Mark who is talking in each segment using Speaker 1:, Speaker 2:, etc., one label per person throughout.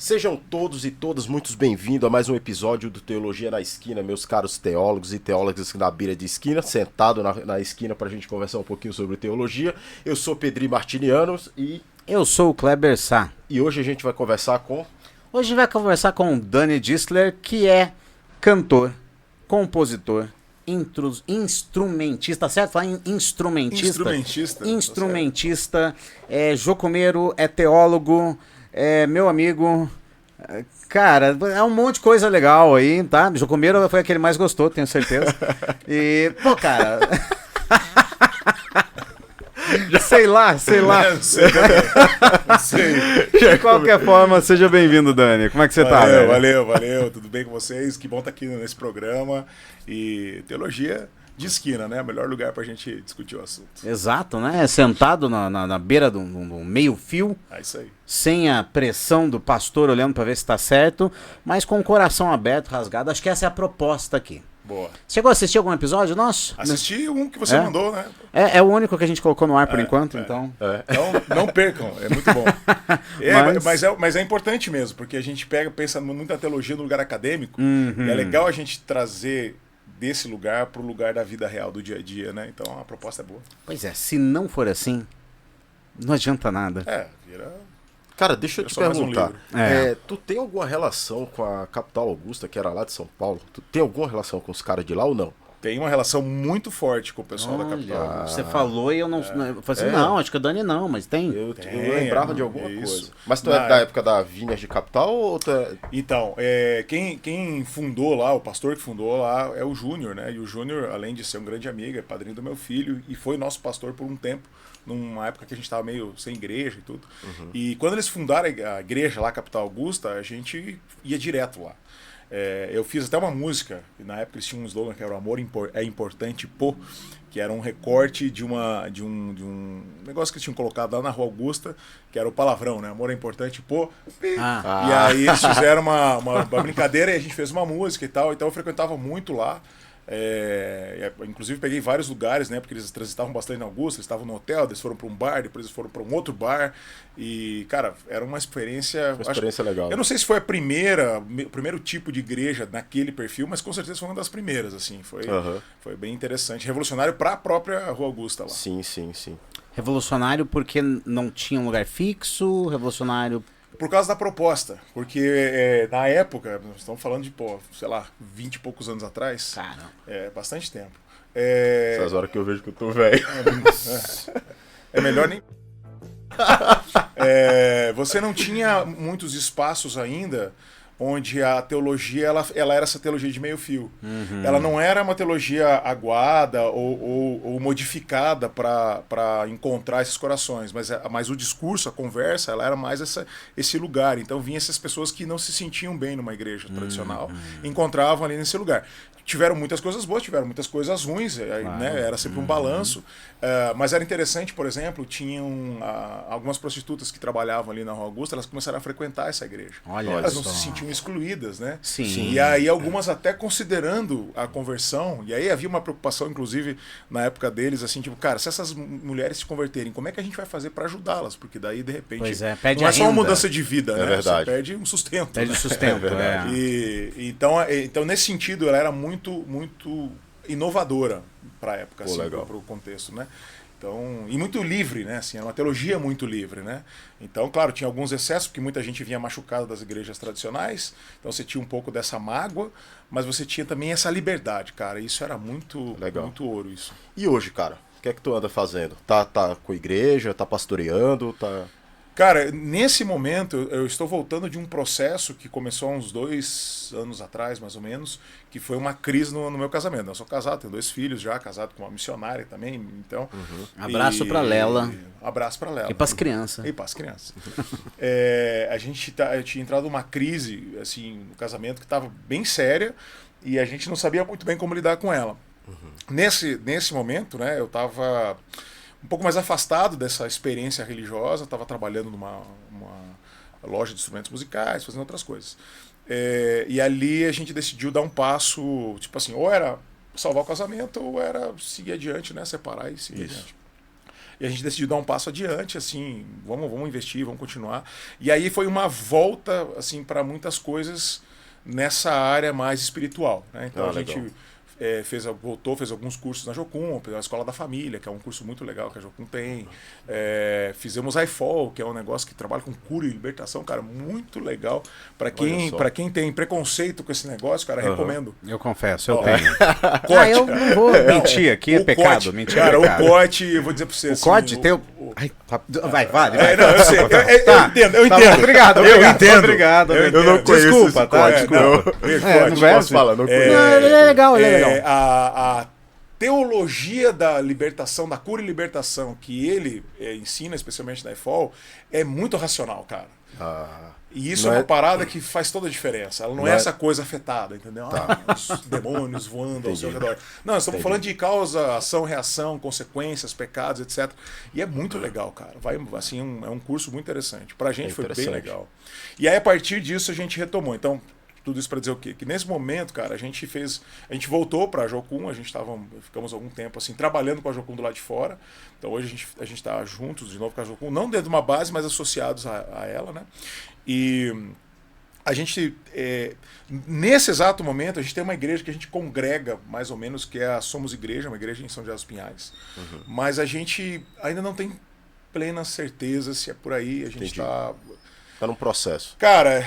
Speaker 1: Sejam todos e todas muito bem-vindos a mais um episódio do Teologia na Esquina, meus caros teólogos e teólogas na beira de esquina, sentado na esquina para a gente conversar um pouquinho sobre teologia. Eu sou Pedrinho Martinianos e...
Speaker 2: Eu sou o Kleber Sá.
Speaker 1: E hoje a gente vai conversar com...
Speaker 2: Hoje a gente vai conversar com o Dani Distler, que é cantor, compositor, instrumentista, certo? Falar instrumentista. Instrumentista, é jocomeiro, é teólogo, é meu amigo. Cara, é um monte de coisa legal aí, tá? Jocomeiro foi aquele que mais gostou, tenho certeza. E, pô, cara... Sei lá.
Speaker 3: Não sei.
Speaker 2: De qualquer forma, seja bem-vindo, Dani. Como é que você tá, velho?
Speaker 3: Valeu. Tudo bem com vocês? Que bom estar aqui nesse programa. E teologia de esquina, né? Melhor lugar pra gente discutir o assunto.
Speaker 2: Exato, né? Sentado na beira do meio-fio.
Speaker 3: É isso aí.
Speaker 2: Sem a pressão do pastor olhando pra ver se tá certo, mas com o coração aberto, rasgado. Acho que essa é a proposta aqui.
Speaker 3: Boa.
Speaker 2: Chegou a assistir algum episódio nosso?
Speaker 3: Assisti um que você mandou, né?
Speaker 2: É o único que a gente colocou no ar por enquanto, então...
Speaker 3: Então, não percam, é muito bom. Mas é importante mesmo, porque a gente pensa muito na teologia no lugar acadêmico, e é legal a gente trazer desse lugar pro lugar da vida real, do dia a dia, né? Então a proposta é boa.
Speaker 2: Pois é, se não for assim, não adianta nada.
Speaker 3: Vira...
Speaker 1: Cara, deixa eu te perguntar.
Speaker 3: Um
Speaker 1: tu tem alguma relação com a capital Augusta, que era lá de São Paulo? Tu tem alguma relação com os caras de lá ou não?
Speaker 3: Tem uma relação muito forte com o pessoal da capital.
Speaker 2: Você falou e eu não... Eu falei assim, não, acho que o Dani não, mas tem.
Speaker 1: Eu lembrava de alguma coisa. Mas tu é da época da Vinhas de Capital ou tu é...
Speaker 3: Então, quem fundou lá, o pastor que fundou lá é o Júnior, né? E o Júnior, além de ser um grande amigo, é padrinho do meu filho e foi nosso pastor por um tempo, numa época que a gente estava meio sem igreja e tudo. E quando eles fundaram a igreja lá, Capital Augusta, a gente ia direto lá. Eu fiz até uma música, e na época eles tinham um slogan que era o amor é importante, pô, que era um recorte de um negócio que eles tinham colocado lá na Rua Augusta, que era o palavrão, né? Amor é importante, pô. E aí eles fizeram uma brincadeira e a gente fez uma música e tal, então eu frequentava muito lá. Inclusive peguei vários lugares, né? Porque eles transitavam bastante na Augusta, eles estavam no hotel, eles foram para um bar, depois eles foram para um outro bar. E, cara, era uma experiência
Speaker 1: legal.
Speaker 3: Eu não sei se foi o primeiro tipo de igreja naquele perfil, mas com certeza foi uma das primeiras, assim. Foi bem interessante. Revolucionário para a própria Rua Augusta lá.
Speaker 1: Sim.
Speaker 2: Revolucionário porque não tinha um lugar fixo, revolucionário...
Speaker 3: Por causa da proposta, porque na época, nós estamos falando de, 20 e poucos anos atrás.
Speaker 2: Cara.
Speaker 3: Bastante tempo.
Speaker 1: Essas horas que eu vejo que eu tô velho.
Speaker 3: É melhor nem... Você não tinha muitos espaços ainda onde a teologia ela era essa teologia de meio fio. Ela não era uma teologia aguada ou modificada para encontrar esses corações, mas o discurso, a conversa, ela era mais esse lugar. Então vinha essas pessoas que não se sentiam bem numa igreja tradicional, encontravam ali nesse lugar. Tiveram muitas coisas boas, tiveram muitas coisas ruins, né? Era sempre um balanço. Mas era interessante, por exemplo, tinham algumas prostitutas que trabalhavam ali na Rua Augusta, elas começaram a frequentar essa igreja. Elas não se sentiam excluídas, né?
Speaker 2: Sim.
Speaker 3: E aí algumas até considerando a conversão, e aí havia uma preocupação, inclusive, na época deles, assim, tipo, cara, se essas mulheres se converterem, como é que a gente vai fazer para ajudá-las? Porque daí, de repente,
Speaker 2: perde
Speaker 3: não
Speaker 2: a
Speaker 3: é só uma
Speaker 2: renda.
Speaker 3: mudança de vida, né?
Speaker 1: Verdade.
Speaker 3: Você perde um sustento.
Speaker 2: Perde o sustento,
Speaker 1: verdade.
Speaker 3: Então, nesse sentido, ela era muito inovadora para a época, assim, para o contexto, né? Então, e muito livre, né? Assim, era uma teologia muito livre, né? Então, claro, tinha alguns excessos, porque muita gente vinha machucada das igrejas tradicionais, então você tinha um pouco dessa mágoa, mas você tinha também essa liberdade, cara. Isso era muito ouro, isso.
Speaker 1: E hoje, cara, o que é que tu anda fazendo? Tá com a igreja, tá pastoreando, tá...
Speaker 3: Cara, nesse momento eu estou voltando de um processo que começou há uns 2 anos atrás, mais ou menos, que foi uma crise no meu casamento. Eu sou casado, tenho 2 filhos já, casado com uma missionária também, então...
Speaker 2: Abraço pra Lela.
Speaker 3: Abraço pra Lela.
Speaker 2: E pras crianças.
Speaker 3: Eu tinha entrado numa crise, assim, no casamento que estava bem séria e a gente não sabia muito bem como lidar com ela. Nesse momento, né, eu estava um pouco mais afastado dessa experiência religiosa, estava trabalhando numa loja de instrumentos musicais, fazendo outras coisas. E ali a gente decidiu dar um passo, tipo assim, ou era salvar o casamento ou era seguir adiante, né, separar e seguir adiante. E a gente decidiu dar um passo adiante, assim, vamos investir, vamos continuar. E aí foi uma volta, assim, para muitas coisas nessa área mais espiritual, né? Então a gente fez alguns cursos na Jocum, a Escola da Família, que é um curso muito legal que a Jocum tem. Fizemos a IFOL, que é um negócio que trabalha com cura e libertação, cara, muito legal. Para quem tem preconceito com esse negócio, cara, recomendo.
Speaker 2: Eu confesso, eu tenho. Eu não vou mentir aqui, é pecado. Mentir
Speaker 3: cara,
Speaker 2: é pecado.
Speaker 3: O Cote, eu vou dizer para você.
Speaker 2: O Cote tem o... Vai.
Speaker 3: Não, eu sei, eu entendo.
Speaker 2: Tá, obrigado.
Speaker 3: Eu entendo.
Speaker 2: Obrigado.
Speaker 1: Eu não conheço
Speaker 2: desculpa, tá?
Speaker 1: Desculpa.
Speaker 2: Não posso
Speaker 1: falar, não conheço.
Speaker 2: Não, ele é legal, ele é legal.
Speaker 3: A teologia da libertação, da cura e libertação, que ele ensina, especialmente na EFOL, é muito racional, cara. E isso é uma parada que faz toda a diferença. Ela não é essa coisa afetada, entendeu? Os demônios voando ao seu redor. Não, nós estamos falando de causa, ação, reação, consequências, pecados, etc. E é muito legal, cara. Assim, é um curso muito interessante. Pra gente foi bem legal. E aí, a partir disso, a gente retomou. Então, tudo isso para dizer o quê? Que nesse momento, cara, a gente voltou para a Jocum, ficamos algum tempo assim trabalhando com a Jocum do lado de fora. Então hoje a gente está juntos de novo com a Jocum, não dentro de uma base, mas associados a ela, né? E a gente, nesse exato momento, a gente tem uma igreja que a gente congrega, mais ou menos, que é a Somos Igreja, uma igreja em São José dos Pinhais. Mas a gente ainda não tem plena certeza se é por aí, a gente está...
Speaker 1: Tá num processo.
Speaker 3: Cara,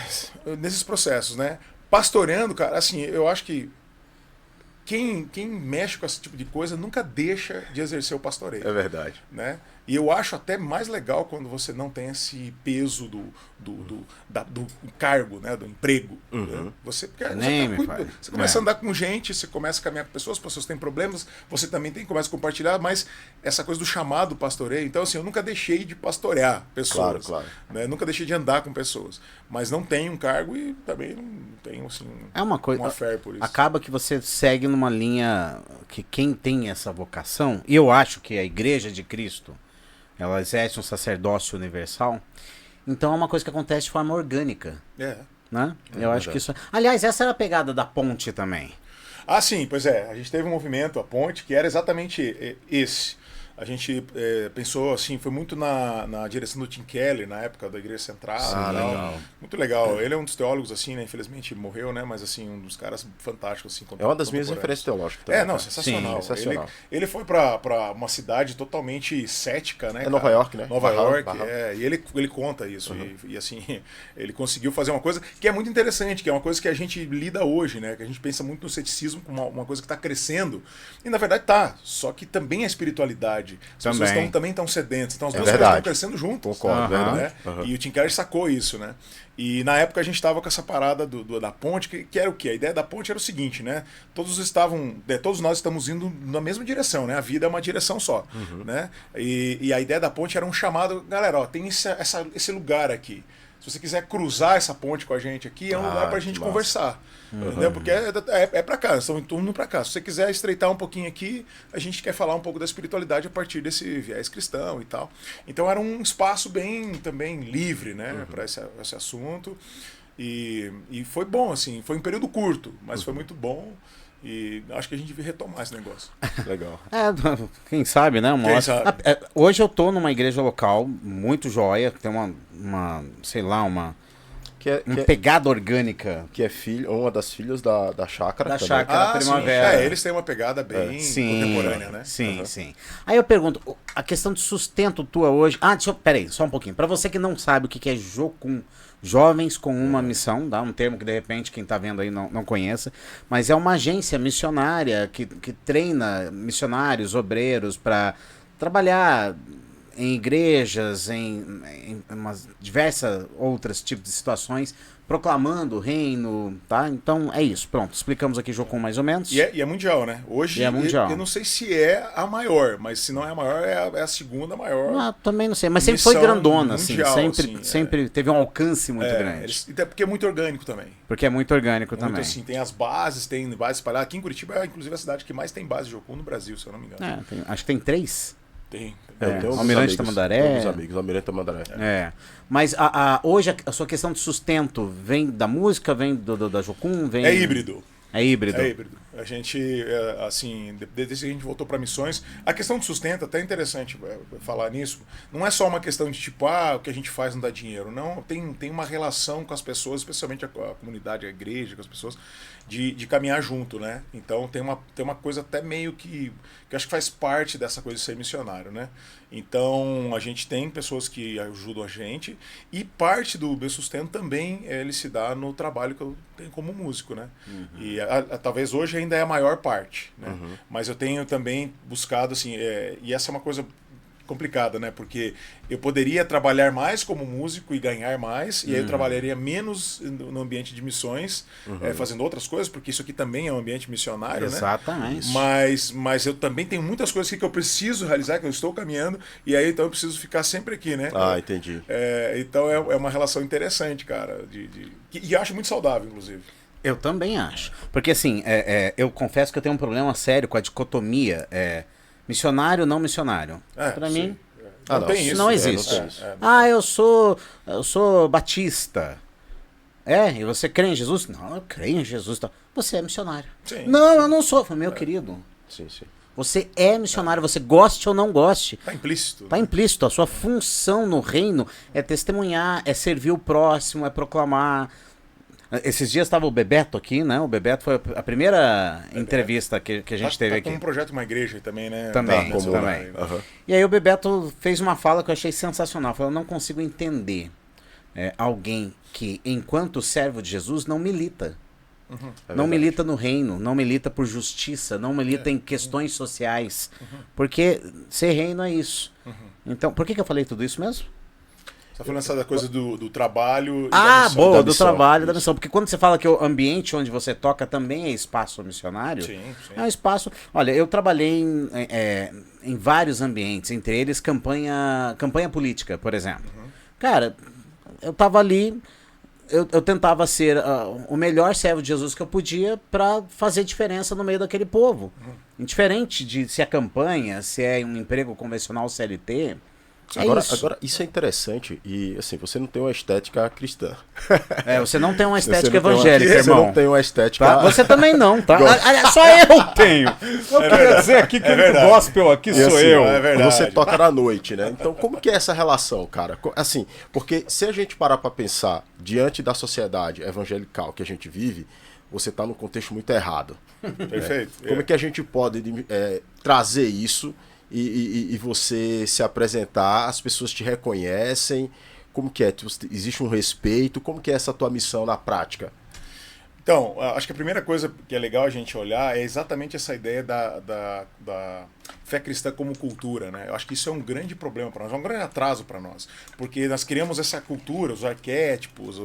Speaker 3: nesses processos, né? Pastoreando, cara, assim, eu acho que quem mexe com esse tipo de coisa nunca deixa de exercer o pastoreio.
Speaker 1: É verdade.
Speaker 3: Né? E eu acho até mais legal quando você não tem esse peso do cargo, né? Do emprego. Né? Você começa a andar com gente, você começa a caminhar com pessoas têm problemas, você também começa a compartilhar, mas essa coisa do chamado pastoreio, então assim, eu nunca deixei de pastorear pessoas.
Speaker 1: Claro.
Speaker 3: Né? Nunca deixei de andar com pessoas. Mas não tenho um cargo e também não tenho assim,
Speaker 2: uma
Speaker 3: fé por isso.
Speaker 2: Acaba que você segue numa linha que quem tem essa vocação, e eu acho que a Igreja de Cristo, ela exerce um sacerdócio universal, então é uma coisa que acontece de forma orgânica. Né? Eu acho que isso... Aliás, essa era a pegada da Ponte também.
Speaker 3: Ah, sim, pois é. A gente teve um movimento, a Ponte, que era exatamente esse. A gente pensou assim, foi muito na direção do Tim Keller, na época da Igreja Central.
Speaker 1: Legal.
Speaker 3: Muito legal. Ele é um dos teólogos, assim, né? Infelizmente morreu, né? Mas assim, um dos caras fantásticos, assim.
Speaker 1: É uma das minhas referências teológicas também.
Speaker 3: Sensacional.
Speaker 1: Sim, sensacional.
Speaker 3: Ele foi pra uma cidade totalmente cética, né?
Speaker 1: Nova York, né?
Speaker 3: Nova York, e ele conta isso. E assim, ele conseguiu fazer uma coisa que é muito interessante, que é uma coisa que a gente lida hoje, né? Que a gente pensa muito no ceticismo como uma coisa que está crescendo. E na verdade tá. Só que também a espiritualidade. As pessoas também estão sedentas. Então as duas coisas estão crescendo junto.
Speaker 1: Concordo,
Speaker 3: né? E o Tim Keller sacou isso, né? E na época a gente estava com essa parada da ponte, que era o quê? A ideia da ponte era o seguinte, né? Todos nós estamos indo na mesma direção, né? A vida é uma direção só, né? E a ideia da ponte era um chamado, galera, ó, tem esse lugar aqui. Se você quiser cruzar essa ponte com a gente aqui, é um lugar pra gente conversar. Entendeu? Porque é pra cá, estamos indo pra cá. Se você quiser estreitar um pouquinho aqui, a gente quer falar um pouco da espiritualidade a partir desse viés cristão e tal. Então era um espaço bem também livre, né, para esse assunto. E foi bom, assim, foi um período curto, mas foi muito bom. E acho que a gente devia retomar esse negócio.
Speaker 1: Legal.
Speaker 2: Quem sabe, né?
Speaker 3: Quem sabe?
Speaker 2: Hoje eu tô numa igreja local muito joia, que tem uma sei lá, uma pegada orgânica.
Speaker 1: Que é uma das filhas da Chácara.
Speaker 2: Da Chácara Primavera.
Speaker 3: Eles têm uma pegada bem contemporânea, né?
Speaker 2: Sim. Aí eu pergunto, a questão de sustento tua hoje... Peraí, só um pouquinho. Pra você que não sabe o que é Jocum, Jovens com uma Missão, dá um termo que de repente quem tá vendo aí não conheça, mas é uma agência missionária que treina missionários, obreiros para trabalhar em igrejas, em diversas outras tipos de situações, proclamando o reino, tá? Então é isso, pronto, explicamos aqui Jocum mais ou menos.
Speaker 3: E é mundial, né? Hoje
Speaker 2: é mundial.
Speaker 3: Eu não sei se é a maior, mas se não é a maior, é a segunda maior.
Speaker 2: Também não sei, mas sempre foi grandona,
Speaker 3: mundial,
Speaker 2: sempre teve um alcance muito grande.
Speaker 3: Até porque é muito orgânico também.
Speaker 2: Porque é muito orgânico também.
Speaker 3: Assim, tem as bases, tem bases espalhadas. Aqui em Curitiba é inclusive a cidade que mais tem base de Jocum no Brasil, se eu não me engano.
Speaker 2: Acho que tem 3.
Speaker 3: Tem.
Speaker 2: Almirante Tamandaré.
Speaker 1: Almirante Tamandaré.
Speaker 2: Mas hoje a sua questão de sustento vem da música, vem da Jocum?
Speaker 3: É híbrido.
Speaker 2: É híbrido.
Speaker 3: A gente, assim, desde que a gente voltou para missões, a questão do sustento, até é interessante falar nisso, não é só uma questão de tipo, o que a gente faz não dá dinheiro. Não, tem uma relação com as pessoas, especialmente a comunidade, a igreja, com as pessoas, de caminhar junto, né? Então tem uma coisa até meio que eu acho que faz parte dessa coisa de ser missionário, né? Então a gente tem pessoas que ajudam a gente e parte do meu sustento também ele se dá no trabalho que eu tenho como músico, né? E talvez hoje ainda é a maior parte, né? Mas eu tenho também buscado assim, e essa é uma coisa complicada, né? Porque eu poderia trabalhar mais como músico e ganhar mais, e aí eu trabalharia menos no ambiente de missões, fazendo outras coisas, porque isso aqui também é um ambiente missionário,
Speaker 2: Exatamente.
Speaker 3: né? Mas eu também tenho muitas coisas que eu preciso realizar, que eu estou caminhando, e aí então eu preciso ficar sempre aqui, né?
Speaker 1: Entendi.
Speaker 3: Então é uma relação interessante, cara, e acho muito saudável, inclusive.
Speaker 2: Eu também acho. Porque assim, eu confesso que eu tenho um problema sério com a dicotomia missionário, não missionário. Pra mim,
Speaker 3: não tem isso.
Speaker 2: Não existe. Eu sou batista. E você crê em Jesus? Não, eu creio em Jesus. Tá. Você é missionário.
Speaker 3: Sim,
Speaker 2: não, eu não sou. Meu querido.
Speaker 1: Sim.
Speaker 2: Você é missionário, você goste ou não goste.
Speaker 3: Tá implícito.
Speaker 2: Tá implícito. A sua função no reino é testemunhar, é servir o próximo, é proclamar. Esses dias estava o Bebeto aqui, né? O Bebeto foi a primeira entrevista que a gente teve aqui.
Speaker 3: Como um projeto, uma igreja também, né?
Speaker 2: Também. E aí o Bebeto fez uma fala que eu achei sensacional. Falou, eu não consigo entender alguém que, enquanto servo de Jesus, não milita. Não milita no reino, não milita por justiça, não milita em questões sociais. Porque ser reino é isso. Então, por que eu falei tudo isso mesmo?
Speaker 3: Você tá falando essa coisa do trabalho e
Speaker 2: da missão. Boa, do trabalho e da
Speaker 3: isso.
Speaker 2: missão. Porque quando você fala que o ambiente onde você toca também é espaço missionário,
Speaker 3: sim.
Speaker 2: É um espaço... Olha, eu trabalhei em vários ambientes, entre eles campanha política, por exemplo. Cara, eu tava ali, eu tentava ser o melhor servo de Jesus que eu podia para fazer diferença no meio daquele povo. Indiferente de se é campanha, se é um emprego convencional CLT...
Speaker 1: Agora, isso é interessante e, assim, você não tem uma estética cristã.
Speaker 2: Você não tem uma estética evangélica, irmão.
Speaker 1: Você não tem uma estética...
Speaker 2: Tá? Você também não, tá? Só eu tenho. Eu queria dizer aqui que o gospel aqui sou
Speaker 1: assim,
Speaker 2: eu.
Speaker 3: É verdade.
Speaker 1: Você toca na noite, né? Então, como que é essa relação, cara? Assim, porque se a gente parar pra pensar diante da sociedade evangelical que a gente vive, você tá num contexto muito errado.
Speaker 3: Perfeito.
Speaker 1: Né? Como é que a gente pode trazer isso e você se apresentar, as pessoas te reconhecem, como que é? Existe um respeito, como que é essa tua missão na prática?
Speaker 3: Então, acho que a primeira coisa que é legal a gente olhar é exatamente essa ideia da fé cristã como cultura, né? Eu acho que isso é um grande problema para nós, é um grande atraso para nós, porque nós criamos essa cultura, os arquétipos,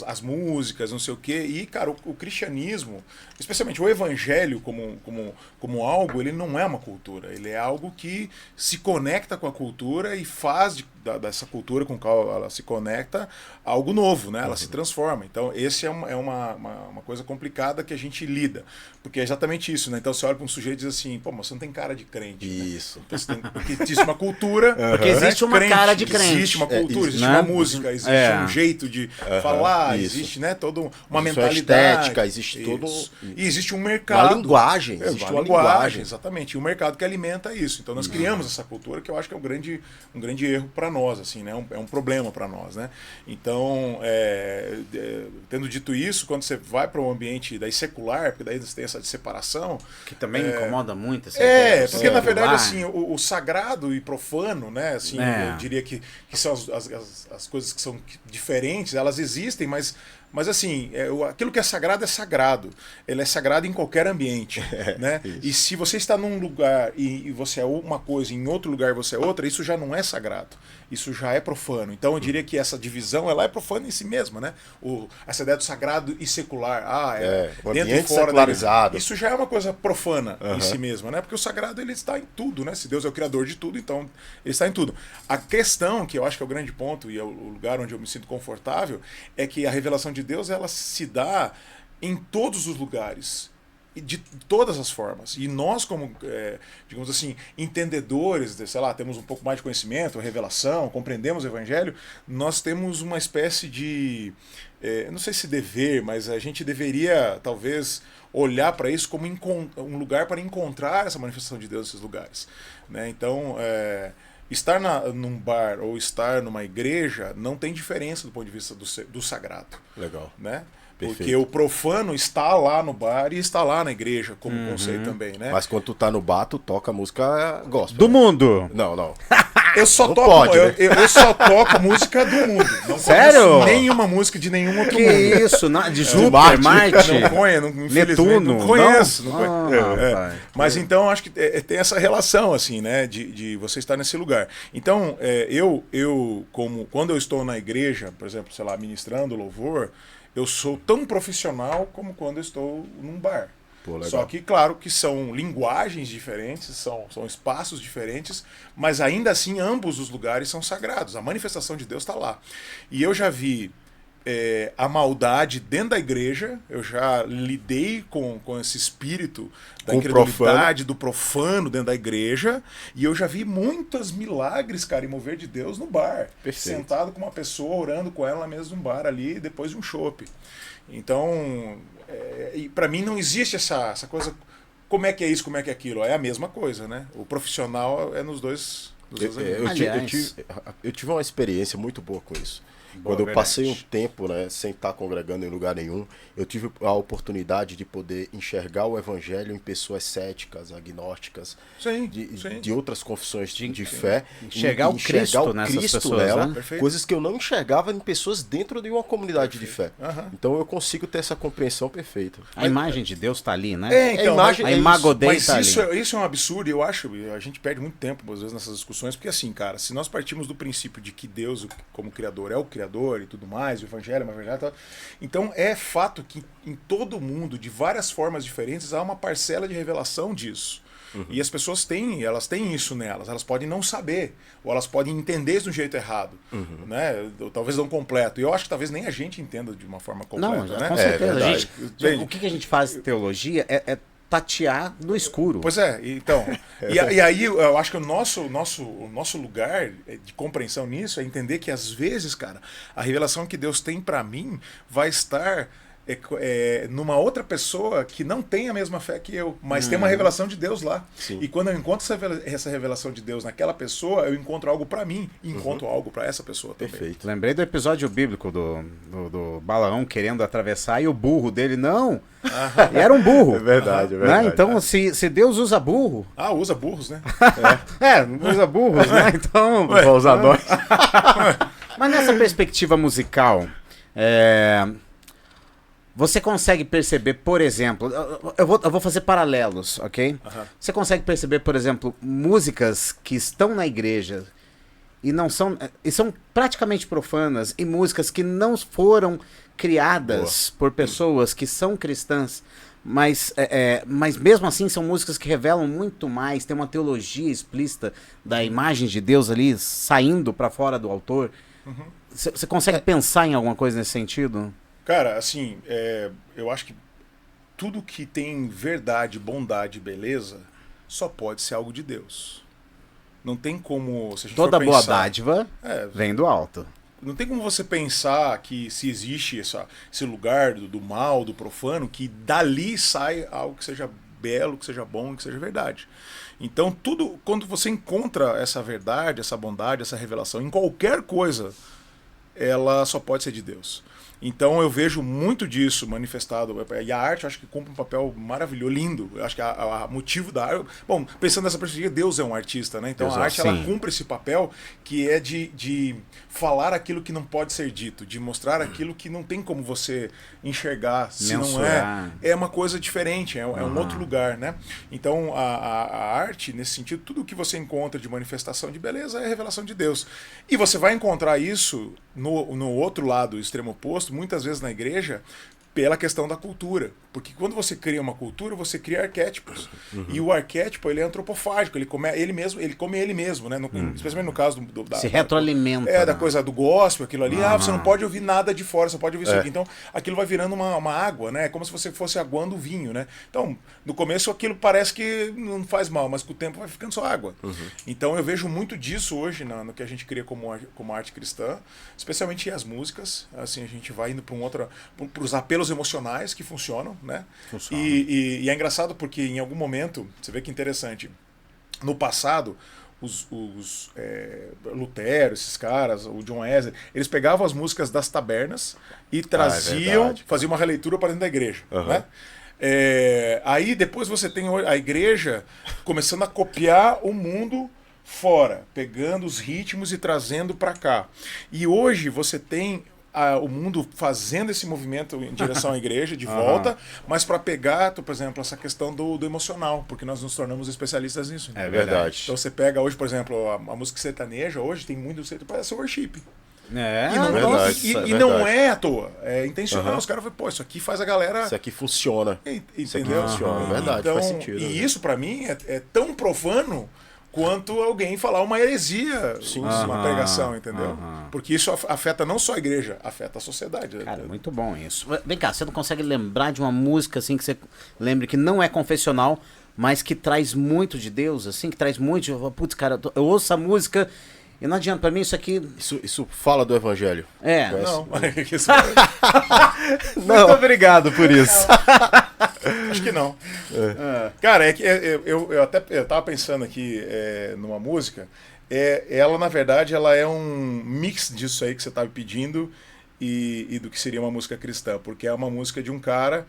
Speaker 3: as músicas, não sei o quê, e, cara, o cristianismo, especialmente o evangelho como algo, ele não é uma cultura, ele é algo que se conecta com a cultura e faz dessa cultura com a qual ela se conecta algo novo, né? Ela se transforma. Então, esse é uma coisa complicada que a gente lida, porque é exatamente isso, né? Então, você olha para um sujeito e diz assim, pô, mas você não tem cara de crente.
Speaker 1: Isso.
Speaker 3: Né? Porque existe uma cultura.
Speaker 2: Porque existe uma cara de crente.
Speaker 3: Existe uma cultura, existe uma música, existe um jeito de falar, existe, né, toda uma mentalidade.
Speaker 1: Estética, existe todo.
Speaker 3: E existe um mercado.
Speaker 1: Uma linguagem. Existe uma linguagem.
Speaker 3: Exatamente. E um mercado que alimenta isso. Então nós criamos essa cultura que eu acho que é um grande erro para nós, assim, né? É um problema para nós, né? Então, tendo dito isso, quando você vai para um ambiente daí secular, porque daí você tem essa separação.
Speaker 2: Que também me incomoda muito.
Speaker 3: Porque na verdade, assim, o sagrado e profano, né? Assim, eu diria que são as coisas que são diferentes, elas existem, mas assim, aquilo que é sagrado. Ele é sagrado em qualquer ambiente, né? E se você está num lugar e você é uma coisa, em outro lugar você é outra, isso já não é sagrado. Isso já é profano. Então eu diria que essa divisão ela é profana em si mesma, né? Essa ideia do sagrado e secular,
Speaker 1: o
Speaker 3: dentro
Speaker 1: ambiente
Speaker 3: e fora
Speaker 1: secularizado.
Speaker 3: Isso já é uma coisa profana em si mesma, né? Porque o sagrado ele está em tudo, né? Se Deus é o criador de tudo, então ele está em tudo. A questão, que eu acho que é o grande ponto e é o lugar onde eu me sinto confortável, é que a revelação de Deus ela se dá em todos os lugares. de todas as formas. E nós, como, digamos assim, entendedores, sei lá, temos um pouco mais de conhecimento, revelação, compreendemos o Evangelho, nós temos uma espécie de, não sei se dever, mas a gente deveria, talvez, olhar para isso como um lugar para encontrar essa manifestação de Deus nesses lugares. Né? Então, estar num bar ou estar numa igreja não tem diferença do ponto de vista do sagrado.
Speaker 1: Legal.
Speaker 3: Né?
Speaker 1: Perfeito.
Speaker 3: Porque o profano está lá no bar e está lá na igreja, como conceito também, né?
Speaker 1: Mas quando tu tá no bar, tu toca música gospel.
Speaker 2: Do mundo!
Speaker 1: Não.
Speaker 3: Eu só
Speaker 1: Não
Speaker 3: toco,
Speaker 1: pode, né?
Speaker 3: eu só toco música do mundo. Não
Speaker 2: Sério?
Speaker 3: conheço nenhuma música de nenhum outro
Speaker 2: Que
Speaker 3: mundo.
Speaker 2: isso? De Júpiter, Marte?
Speaker 3: Não conheço,
Speaker 2: Netuno?
Speaker 3: não conheço. Não
Speaker 2: rapaz.
Speaker 3: Mas então acho que tem essa relação, assim, né? De você estar nesse lugar. Então, quando eu estou na igreja, por exemplo, sei lá, ministrando louvor, eu sou tão profissional como quando eu estou num bar.
Speaker 1: Pô, legal.
Speaker 3: Só que, claro, que são linguagens diferentes, são espaços diferentes, mas ainda assim ambos os lugares são sagrados. A manifestação de Deus está lá. E eu já vi a maldade dentro da igreja, eu já lidei com esse espírito da incredulidade, do profano dentro da igreja, e eu já vi muitos milagres, cara, e mover de Deus no bar.
Speaker 1: Perfeito.
Speaker 3: Sentado com uma pessoa, orando com ela na mesa de um bar ali, depois de um chopp. Então, para mim não existe essa coisa, como é que é isso, como é que é aquilo, é a mesma coisa, né? O profissional é nos dois
Speaker 1: Eu tive uma experiência muito boa com isso.
Speaker 3: Boa,
Speaker 1: Quando eu passei um
Speaker 3: verdade.
Speaker 1: tempo, né, sem estar congregando em lugar nenhum, eu tive a oportunidade de poder enxergar o evangelho em pessoas céticas, agnósticas,
Speaker 3: Sim,
Speaker 1: de outras confissões de fé.
Speaker 2: Enxergar o Cristo nessas pessoas,
Speaker 1: nela,
Speaker 2: né?
Speaker 3: Perfeito.
Speaker 1: coisas que eu não enxergava em pessoas dentro de uma comunidade de fé.
Speaker 3: Aham.
Speaker 1: Então eu consigo ter essa compreensão perfeita.
Speaker 2: A imagem de Deus está ali, né?
Speaker 3: Então,
Speaker 1: imagem-
Speaker 2: a Imago Dei
Speaker 3: mas
Speaker 2: tá
Speaker 3: isso,
Speaker 2: ali.
Speaker 3: isso é um absurdo, eu acho, a gente perde muito tempo às vezes nessas discussões, porque assim, cara, se nós partimos do princípio de que Deus, como Criador, é o Criador e tudo mais, o Evangelho é uma verdade, tal, então é fato que em todo mundo, de várias formas diferentes, há uma parcela de revelação disso. E as pessoas elas têm isso nelas, elas podem não saber, ou elas podem entender de um jeito errado, né? Ou talvez não completo. E eu acho que talvez nem a gente entenda de uma forma completa,
Speaker 2: Não,
Speaker 3: né?
Speaker 2: com certeza.
Speaker 1: verdade.
Speaker 2: O que a gente faz em teologia é tatear no escuro.
Speaker 3: Pois é, então. E aí eu acho que o nosso lugar de compreensão nisso é entender que às vezes, cara, a revelação que Deus tem pra mim vai estar numa outra pessoa que não tem a mesma fé que eu, mas tem uma revelação de Deus lá.
Speaker 1: Sim.
Speaker 3: E quando eu encontro essa revelação de Deus naquela pessoa, eu encontro algo pra mim e encontro algo pra essa pessoa também.
Speaker 1: Perfeito.
Speaker 2: Lembrei do episódio bíblico do Balaão querendo atravessar e o burro dele, não. E era um burro.
Speaker 1: É verdade, é
Speaker 2: Né?
Speaker 1: verdade.
Speaker 2: Então, se Deus usa burro.
Speaker 3: Usa burros, né?
Speaker 2: Não usa burros, né? Então.
Speaker 1: Vai usar nós.
Speaker 2: Mas nessa perspectiva musical, você consegue perceber, por exemplo, eu vou fazer paralelos, ok? Você consegue perceber, por exemplo, músicas que estão na igreja e são praticamente profanas, e músicas que não foram criadas por pessoas que são cristãs, mas mesmo assim são músicas que revelam muito mais, tem uma teologia explícita da imagem de Deus ali saindo para fora do autor. Você consegue pensar em alguma coisa nesse sentido?
Speaker 3: Cara, assim, eu acho que tudo que tem verdade, bondade e beleza só pode ser algo de Deus. Não tem como... Se a gente
Speaker 2: Toda
Speaker 3: for
Speaker 2: boa
Speaker 3: pensar,
Speaker 2: dádiva vem do alto.
Speaker 3: não tem como você pensar que se existe esse lugar do mal, do profano, que dali sai algo que seja belo, que seja bom, que seja verdade. Então, tudo, quando você encontra essa verdade, essa bondade, essa revelação em qualquer coisa, ela só pode ser de Deus. Então eu vejo muito disso manifestado. E a arte, eu acho que cumpre um papel maravilhoso, lindo. Eu acho que o motivo da arte... Bom, pensando nessa perspectiva, Deus é um artista, né? Então
Speaker 1: Deus
Speaker 3: a arte,
Speaker 2: sim.
Speaker 3: ela cumpre esse papel que é de falar aquilo que não pode ser dito, de mostrar aquilo que não tem como você enxergar, se
Speaker 2: mensurar.
Speaker 3: não é uma coisa diferente, é um outro lugar, né? Então a arte, nesse sentido, tudo o que você encontra de manifestação de beleza é a revelação de Deus. E você vai encontrar isso no outro lado, o extremo oposto, muitas vezes na igreja, pela questão da cultura. Porque quando você cria uma cultura, você cria arquétipos. E o arquétipo, ele é antropofágico, ele come ele mesmo, né? Especialmente no caso
Speaker 2: se retroalimenta.
Speaker 3: Da coisa do gospel, aquilo ali. Você não pode ouvir nada de fora, você pode ouvir isso aqui. Então, aquilo vai virando uma água, né? É como se você fosse aguando o vinho, né? Então, no começo aquilo parece que não faz mal, mas com o tempo vai ficando só água. Então, eu vejo muito disso hoje no que a gente cria como arte cristã, especialmente as músicas. Assim, a gente vai indo para os apelos emocionais que funcionam, né? E é engraçado porque em algum momento, você vê que interessante, no passado, os Lutero, esses caras, o John Wesley, eles pegavam as músicas das tabernas e traziam, faziam uma releitura para dentro da igreja, né? Aí depois você tem a igreja começando a copiar o mundo fora, pegando os ritmos e trazendo para cá. E hoje você tem o mundo fazendo esse movimento em direção à igreja, de volta, mas para pegar, por exemplo, essa questão do emocional, porque nós nos tornamos especialistas nisso.
Speaker 1: É verdade.
Speaker 3: Então você pega hoje, por exemplo, a música sertaneja, hoje tem muito parece worship.
Speaker 1: E
Speaker 3: não é à toa, é intencional. Os caras falam, pô, isso aqui faz a galera...
Speaker 1: Isso aqui funciona.
Speaker 3: Entendeu?
Speaker 1: Isso aqui funciona, é verdade,
Speaker 3: então,
Speaker 1: faz sentido.
Speaker 3: E isso, para mim, é tão profano quanto alguém falar uma heresia, uma pregação, entendeu? Porque isso afeta não só a igreja, afeta a sociedade.
Speaker 2: Cara, muito bom isso. Vem cá, você não consegue lembrar de uma música assim que você lembre que não é confessional, mas que traz muito de Deus, assim, que traz muito... Putz, cara, eu ouço essa música e não adianta, pra mim isso aqui...
Speaker 1: Isso fala do evangelho.
Speaker 3: Não.
Speaker 2: Muito obrigado por isso.
Speaker 3: Acho que não. Cara, eu tava pensando aqui numa música. Ela, na verdade, ela é um mix disso aí que você tava pedindo e do que seria uma música cristã. Porque é uma música de um cara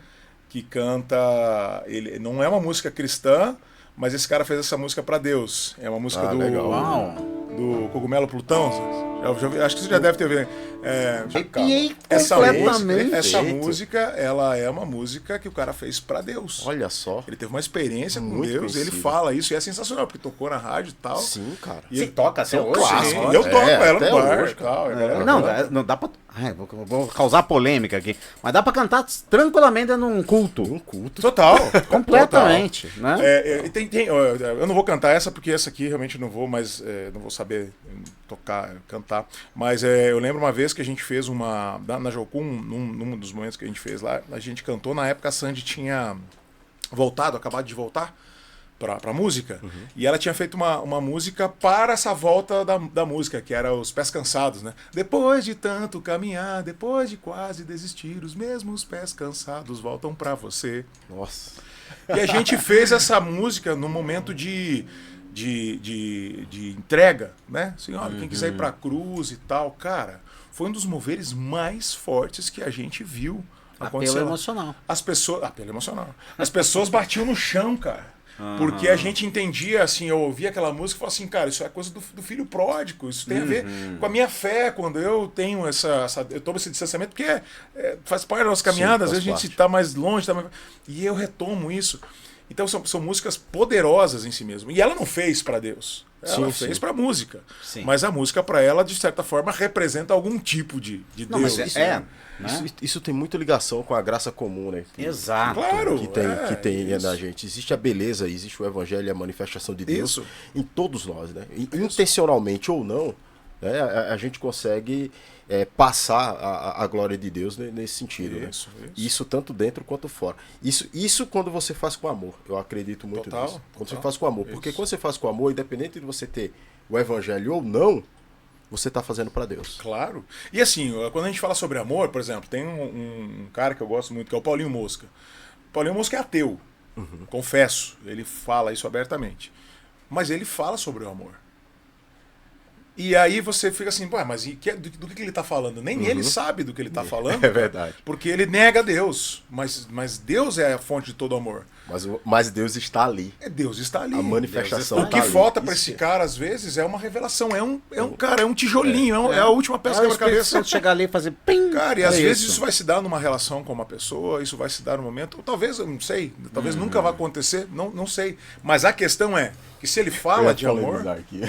Speaker 3: que canta... Ele não é uma música cristã, mas esse cara fez essa música pra Deus. É uma música do Cogumelo Plutão. Acho que você já deve ter ouvido. Essa música, ela é uma música que o cara fez pra Deus.
Speaker 1: Olha só.
Speaker 3: Ele teve uma experiência com
Speaker 1: Muito
Speaker 3: Deus,
Speaker 1: conhecido.
Speaker 3: ele fala isso e é sensacional, porque tocou na rádio e tal.
Speaker 1: Sim, cara.
Speaker 3: E ele
Speaker 2: toca até hoje?
Speaker 3: Clássico. Eu toco ela no bar
Speaker 1: hoje,
Speaker 3: e tal.
Speaker 2: Não dá pra... vou causar polêmica aqui. Mas dá pra cantar tranquilamente num culto.
Speaker 1: Um culto.
Speaker 3: Total.
Speaker 2: Completamente. Né?
Speaker 3: Eu não vou cantar essa, porque essa aqui realmente não vou, mas não vou saber cantar. Mas eu lembro uma vez que a gente fez na Jocum, num dos momentos que a gente fez lá, a gente cantou, na época a Sandy tinha acabado de voltar pra música, e ela tinha feito uma música para essa volta da música, que era Os Pés Cansados, né? Depois de tanto caminhar, depois de quase desistir, os mesmos pés cansados voltam pra você.
Speaker 1: Nossa.
Speaker 3: E a gente fez essa música num momento de entrega, né? Assim, olha, quem quiser ir pra cruz e tal, cara, foi um dos moveres mais fortes que a gente viu acontecer.
Speaker 2: Apelo emocional.
Speaker 3: Apelo emocional. As pessoas batiam no chão, cara. Porque a gente entendia, assim, eu ouvia aquela música e falava assim, cara, isso é coisa do filho pródigo, isso tem a ver com a minha fé, quando eu tenho eu tomo esse distanciamento, porque faz parte da nossa caminhada, às vezes a gente está mais longe, e eu retomo isso. Então são músicas poderosas em si mesmo. E ela não fez para Deus. Ela fez para música. Sim. Mas a música para ela, de certa forma, representa algum tipo de Deus.
Speaker 1: Isso tem muita ligação com a graça comum, né?
Speaker 2: Exato.
Speaker 3: Claro.
Speaker 1: Que tem na gente. Existe a beleza, existe o evangelho e a manifestação de Deus em todos nós, né? Intencionalmente ou não, né? A gente consegue passar a glória de Deus nesse sentido.
Speaker 3: Isso.
Speaker 1: Isso tanto dentro quanto fora. Isso quando você faz com amor. Eu acredito muito nisso. Quando você faz com amor. Porque quando você faz com amor, independente de você ter o evangelho ou não, você está fazendo para Deus.
Speaker 3: Claro. E assim, quando a gente fala sobre amor, por exemplo, tem um cara que eu gosto muito, que é o Paulinho Mosca. O Paulinho Mosca é ateu. Confesso. Ele fala isso abertamente. Mas ele fala sobre o amor. E aí você fica assim, mas do que ele está falando? Nem ele sabe do que ele está falando.
Speaker 1: É verdade.
Speaker 3: Porque ele nega Deus. Mas Deus é a fonte de todo amor.
Speaker 1: Mas Deus está ali.
Speaker 3: Deus está ali.
Speaker 1: A manifestação
Speaker 3: O que falta para esse cara, às vezes, é uma revelação. É um tijolinho, é a última peça que quebra-cabeça.
Speaker 2: Chegar ali e fazer pim.
Speaker 3: Cara, e às vezes isso vai se dar numa relação com uma pessoa, isso vai se dar no momento. Ou talvez, eu não sei, talvez nunca vai acontecer, não sei. Mas a questão é que se ele fala de amor.
Speaker 1: Aqui.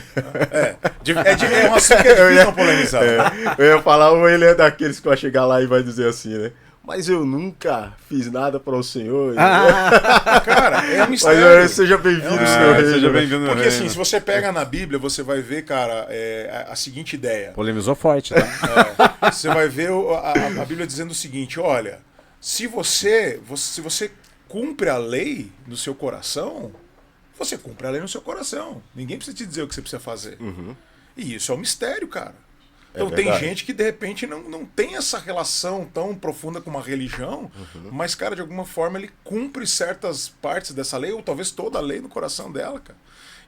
Speaker 3: É um assunto que é difícil não polemizar.
Speaker 1: Eu ia falar, ou ele é daqueles que vai chegar lá e vai dizer assim, né? mas eu nunca fiz nada para o Senhor.
Speaker 3: Cara, é um mistério.
Speaker 1: Mas, seja bem-vindo, Senhor Rei.
Speaker 2: Seja bem-vindo.
Speaker 3: Porque assim, se você pega na Bíblia, você vai ver, cara, a seguinte ideia.
Speaker 2: Polemizou forte, tá?
Speaker 3: Você vai ver a Bíblia dizendo o seguinte, olha, se você cumpre a lei no seu coração, você cumpre a lei no seu coração. Ninguém precisa te dizer o que você precisa fazer. E isso é um mistério, cara. Então tem gente que de repente não tem essa relação tão profunda com uma religião, mas, cara, de alguma forma ele cumpre certas partes dessa lei, ou talvez toda a lei no coração dela, cara.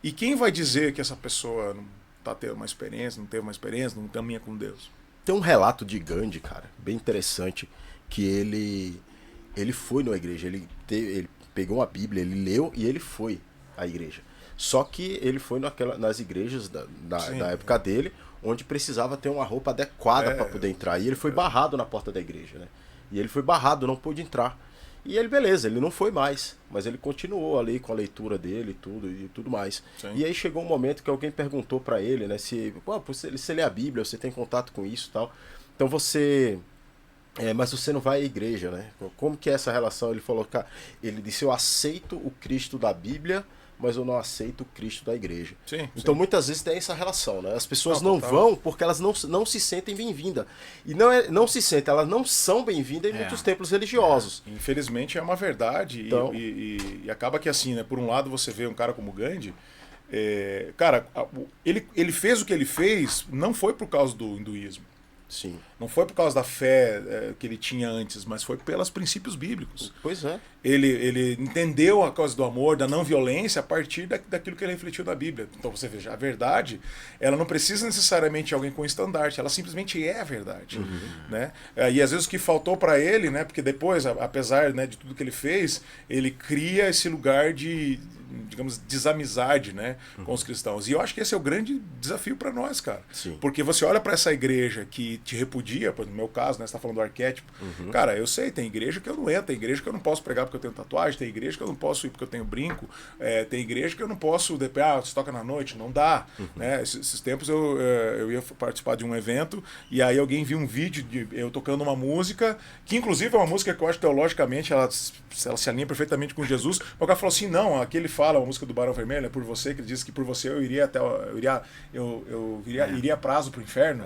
Speaker 3: E quem vai dizer que essa pessoa não tá tendo uma experiência, não teve uma experiência, não caminha com Deus?
Speaker 1: Tem um relato de Gandhi, cara, bem interessante, que ele foi na igreja, ele pegou a Bíblia, ele leu e ele foi à igreja. Só que ele foi nas igrejas da época dele, onde precisava ter uma roupa adequada para poder entrar. E ele foi barrado na porta da igreja, né? E ele foi barrado, não pôde entrar. E ele, beleza, ele não foi mais, mas ele continuou ali com a leitura dele e tudo mais. Sim. E aí chegou um momento que alguém perguntou para ele, né, se você lê a Bíblia, você tem contato com isso e tal. Então mas você não vai à igreja, né? Como que é essa relação? Ele falou, cara, ele disse, eu aceito o Cristo da Bíblia, mas eu não aceito o Cristo da igreja.
Speaker 3: Sim,
Speaker 1: então muitas vezes tem essa relação, né? As pessoas não vão porque elas não se sentem bem-vindas. E não se sentem, elas não são bem-vindas em muitos templos religiosos.
Speaker 3: Infelizmente é uma verdade. Então... E acaba que assim, né? Por um lado você vê um cara como Gandhi, cara, ele fez o que ele fez, não foi por causa do hinduísmo.
Speaker 1: Sim.
Speaker 3: Não foi por causa da fé que ele tinha antes, mas foi pelos princípios bíblicos.
Speaker 1: Pois é.
Speaker 3: Ele entendeu a causa do amor, da não violência, a partir daquilo que ele refletiu na Bíblia. Então você veja, a verdade, ela não precisa necessariamente de alguém com estandarte, ela simplesmente é a verdade. Né? E às vezes o que faltou para ele, né, porque depois, apesar, né, de tudo que ele fez, ele cria esse lugar de, digamos, desamizade, né, com os cristãos. E eu acho que esse é o grande desafio para nós, cara.
Speaker 1: Sim.
Speaker 3: Porque você olha para essa igreja que te repudia, no meu caso, né, você está falando do arquétipo. Cara, eu sei, tem igreja que eu não entro, tem igreja que eu não posso pregar porque eu tenho tatuagem, tem igreja que eu não posso ir porque eu tenho brinco, tem igreja que eu não posso, você toca na noite, não dá. Né? Esses tempos eu ia participar de um evento e aí alguém viu um vídeo de eu tocando uma música, que inclusive é uma música que eu acho teologicamente, ela se alinha perfeitamente com Jesus. O cara falou assim, não, aqui ele fala, a música do Barão Vermelho, é por você, que ele disse que por você eu iria iria prazo pro inferno.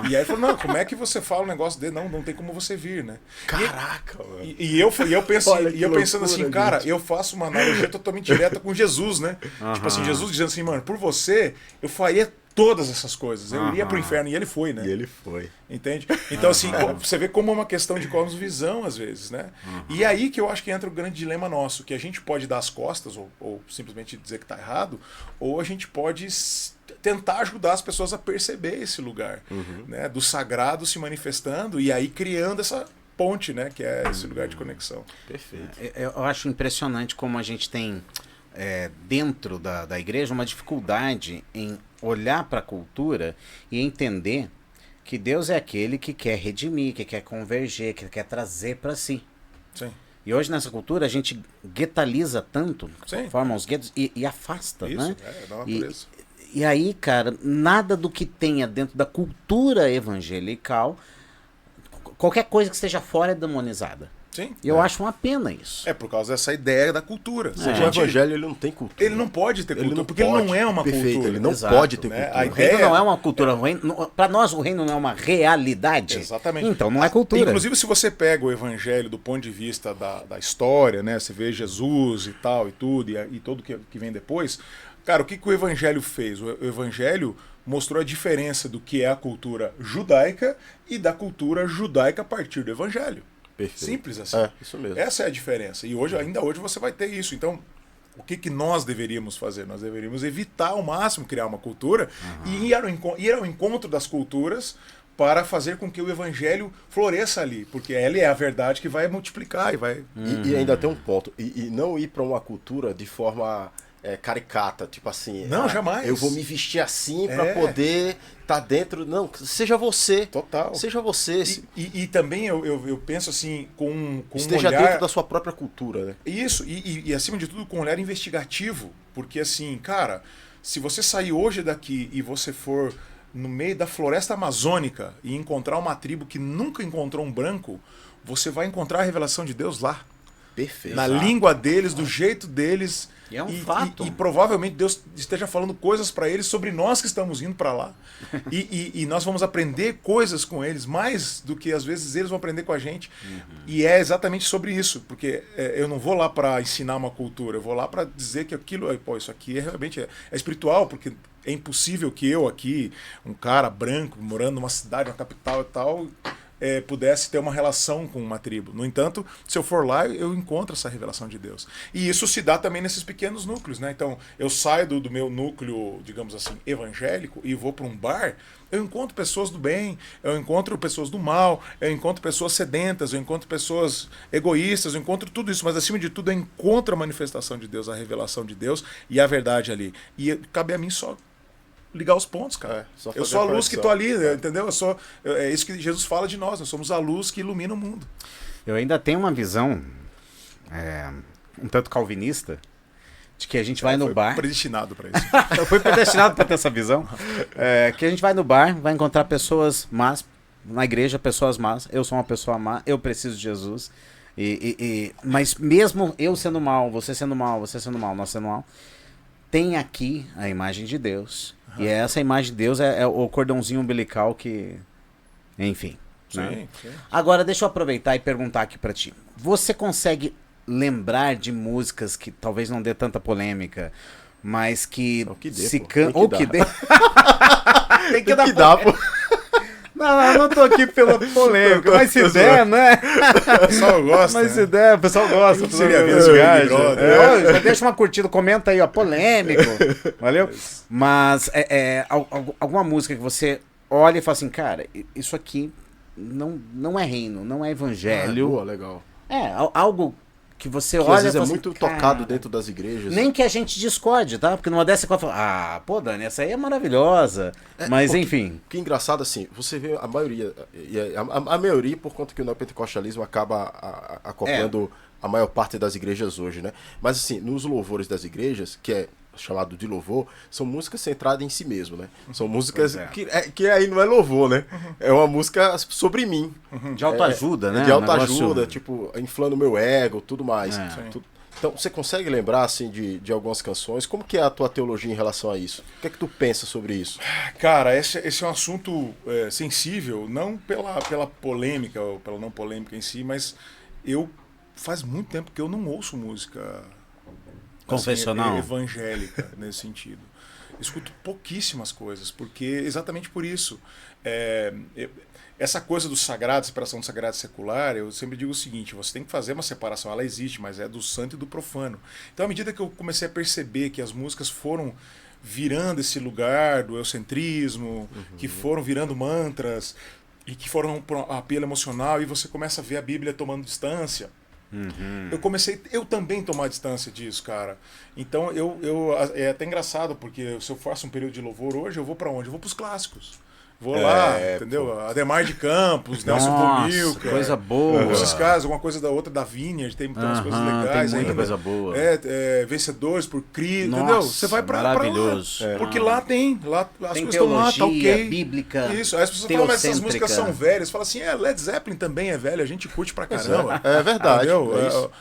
Speaker 3: E aí ele falou, não, como é que você fala um negócio dele? Não tem como você vir, né?
Speaker 1: Caraca, mano.
Speaker 3: E eu pensando assim, gente, cara, eu faço uma analogia totalmente direta com Jesus, né? Tipo assim, Jesus dizendo assim, mano, por você eu faria todas essas coisas. Eu iria pro inferno. E ele foi, né?
Speaker 1: E ele foi.
Speaker 3: Entende? Então, assim, você vê como é uma questão de cosmovisão, às vezes, né? E aí que eu acho que entra o grande dilema nosso, que a gente pode dar as costas, ou simplesmente dizer que tá errado, ou a gente pode tentar ajudar as pessoas a perceber esse lugar, né? Do sagrado se manifestando e aí criando essa ponte, né? Que é esse lugar de conexão.
Speaker 1: Perfeito.
Speaker 2: Eu acho impressionante como a gente tem dentro da igreja uma dificuldade em olhar para a cultura e entender que Deus é aquele que quer redimir, que quer converger, que quer trazer para si.
Speaker 3: Sim.
Speaker 2: E hoje nessa cultura a gente guetaliza tanto, forma os guetos e afasta,
Speaker 3: isso,
Speaker 2: né?
Speaker 3: Da natureza.
Speaker 2: E aí, cara, nada do que tenha dentro da cultura evangelical, qualquer coisa que esteja fora é demonizada.
Speaker 3: Sim.
Speaker 2: E eu acho uma pena isso.
Speaker 3: É por causa dessa ideia da cultura.
Speaker 1: O evangelho ele não tem cultura.
Speaker 3: Ele não pode ter cultura, porque ele não é uma cultura.
Speaker 1: Ele não pode ter cultura.
Speaker 2: O reino não é uma cultura. Para nós, o reino não é uma realidade.
Speaker 3: Exatamente.
Speaker 2: Então, não é cultura.
Speaker 3: Inclusive, se você pega o evangelho do ponto de vista da história, né? Você vê Jesus e tal, e tudo, e tudo que vem depois. Cara, o que o evangelho fez? O evangelho mostrou a diferença do que é a cultura judaica e da cultura judaica a partir do evangelho.
Speaker 1: Perfeito.
Speaker 3: Simples assim.
Speaker 1: Isso mesmo.
Speaker 3: Essa é a diferença. E ainda hoje você vai ter isso. Então, o que nós deveríamos fazer? Nós deveríamos evitar ao máximo criar uma cultura e ir ao encontro das culturas para fazer com que o evangelho floresça ali. Porque ela é a verdade que vai multiplicar e vai...
Speaker 1: E ainda tem um ponto. E não ir para uma cultura de forma... caricata, tipo assim,
Speaker 3: não, jamais.
Speaker 1: Eu vou me vestir assim para poder estar dentro. Não, seja você.
Speaker 3: Total.
Speaker 1: Seja você.
Speaker 3: E também eu penso assim, com
Speaker 1: esteja
Speaker 3: um olhar...
Speaker 1: dentro da sua própria cultura, né?
Speaker 3: Isso, e acima de tudo com um olhar investigativo, porque assim, cara, se você sair hoje daqui e você for no meio da floresta amazônica e encontrar uma tribo que nunca encontrou um branco, você vai encontrar a revelação de Deus lá.
Speaker 1: Perfeito.
Speaker 3: Na língua deles, do jeito deles.
Speaker 2: E é um fato.
Speaker 3: E provavelmente Deus esteja falando coisas para eles sobre nós que estamos indo para lá. E nós vamos aprender coisas com eles, mais do que às vezes eles vão aprender com a gente. E é exatamente sobre isso, porque eu não vou lá para ensinar uma cultura, eu vou lá para dizer que aquilo, pô, isso aqui realmente é espiritual, porque é impossível que eu aqui, um cara branco, morando numa cidade, uma capital e tal, pudesse ter uma relação com uma tribo. No entanto, se eu for lá, eu encontro essa revelação de Deus. E isso se dá também nesses pequenos núcleos, né? Então, eu saio do meu núcleo, digamos assim, evangélico e vou para um bar, eu encontro pessoas do bem, eu encontro pessoas do mal, eu encontro pessoas sedentas, eu encontro pessoas egoístas, eu encontro tudo isso, mas acima de tudo eu encontro a manifestação de Deus, a revelação de Deus e a verdade ali. E cabe a mim só ligar os pontos, cara. Eu sou a luz que estou ali, entendeu? É isso que Jesus fala de nós somos a luz que ilumina o mundo.
Speaker 2: Eu ainda tenho uma visão um tanto calvinista de que a gente vai no bar...
Speaker 3: predestinado para isso.
Speaker 2: Eu fui predestinado para ter essa visão. Que a gente vai no bar, vai encontrar pessoas más, na igreja, pessoas más. Eu sou uma pessoa má, eu preciso de Jesus. Mas mesmo eu sendo mal, você sendo mal, nós sendo mal, tem aqui a imagem de Deus. E essa imagem de Deus é o cordãozinho umbilical que... Enfim.
Speaker 3: Sim,
Speaker 2: né?
Speaker 3: sim.
Speaker 2: Agora, deixa eu aproveitar e perguntar aqui pra ti. Você consegue lembrar de músicas que talvez não dê tanta polêmica, mas que se cantam... Ou que dê... Tem que dar, pô. Não tô aqui pela polêmica, mas se der, né?
Speaker 3: O pessoal gosta.
Speaker 2: Mas se der, o pessoal gosta. Já deixa uma curtida, comenta aí, ó, polêmico. Valeu? Mas alguma música que você olha e fala assim, cara, isso aqui não é reino, não é evangelho.
Speaker 1: Boa, legal.
Speaker 2: Algo que você
Speaker 1: que
Speaker 2: olha
Speaker 1: às vezes
Speaker 2: e fala
Speaker 1: é muito
Speaker 2: assim,
Speaker 1: tocado dentro das igrejas.
Speaker 2: Nem que a gente discorde, tá? Porque numa dessa você fala, pô, Dani, essa aí é maravilhosa. Mas enfim.
Speaker 1: Que engraçado assim, você vê a maioria, a maioria por conta que o neopentecostalismo acaba acoplando a maior parte das igrejas hoje, né? Mas assim, nos louvores das igrejas, que é chamado de louvor, são músicas centradas em si mesmo, né? São músicas que aí não é louvor, né? É uma música sobre mim.
Speaker 2: De autoajuda, né?
Speaker 1: De autoajuda, tipo, inflando o meu ego, tudo mais. Então, você consegue lembrar, assim, de algumas canções? Como que é a tua teologia em relação a isso? O que é que tu pensa sobre isso?
Speaker 3: Cara, esse é um assunto sensível, não pela polêmica, ou pela não polêmica em si, mas faz muito tempo que eu não ouço música
Speaker 2: confessional,
Speaker 3: evangélica nesse sentido. Escuto pouquíssimas coisas, porque exatamente por isso. Essa coisa do sagrado, separação do sagrado e secular, eu sempre digo o seguinte, você tem que fazer uma separação, ela existe, mas é do santo e do profano. Então, à medida que eu comecei a perceber que as músicas foram virando esse lugar do eucentrismo, que foram virando mantras, e que foram para um apelo emocional, e você começa a ver a Bíblia tomando distância, eu comecei também tomar distância disso, cara. Então é até engraçado, porque se eu faço um período de louvor hoje, eu vou para onde? Eu vou para os clássicos. Vou lá, entendeu? Pô. Ademar de Campos, Nelson Bomilcar.
Speaker 2: Coisa boa.
Speaker 3: Esses casos, alguma coisa da outra da Vineyard, tem umas coisas legais
Speaker 2: tem muita
Speaker 3: ainda.
Speaker 2: coisa boa.
Speaker 3: Vencedores por Cristo, entendeu? Você vai pra lá. Porque lá as coisas estão lá, tá ok.
Speaker 2: Bíblica.
Speaker 3: Isso, aí as pessoas falam, mas essas músicas são velhas. Fala assim, Led Zeppelin também é velho, a gente curte pra caramba.
Speaker 1: É verdade.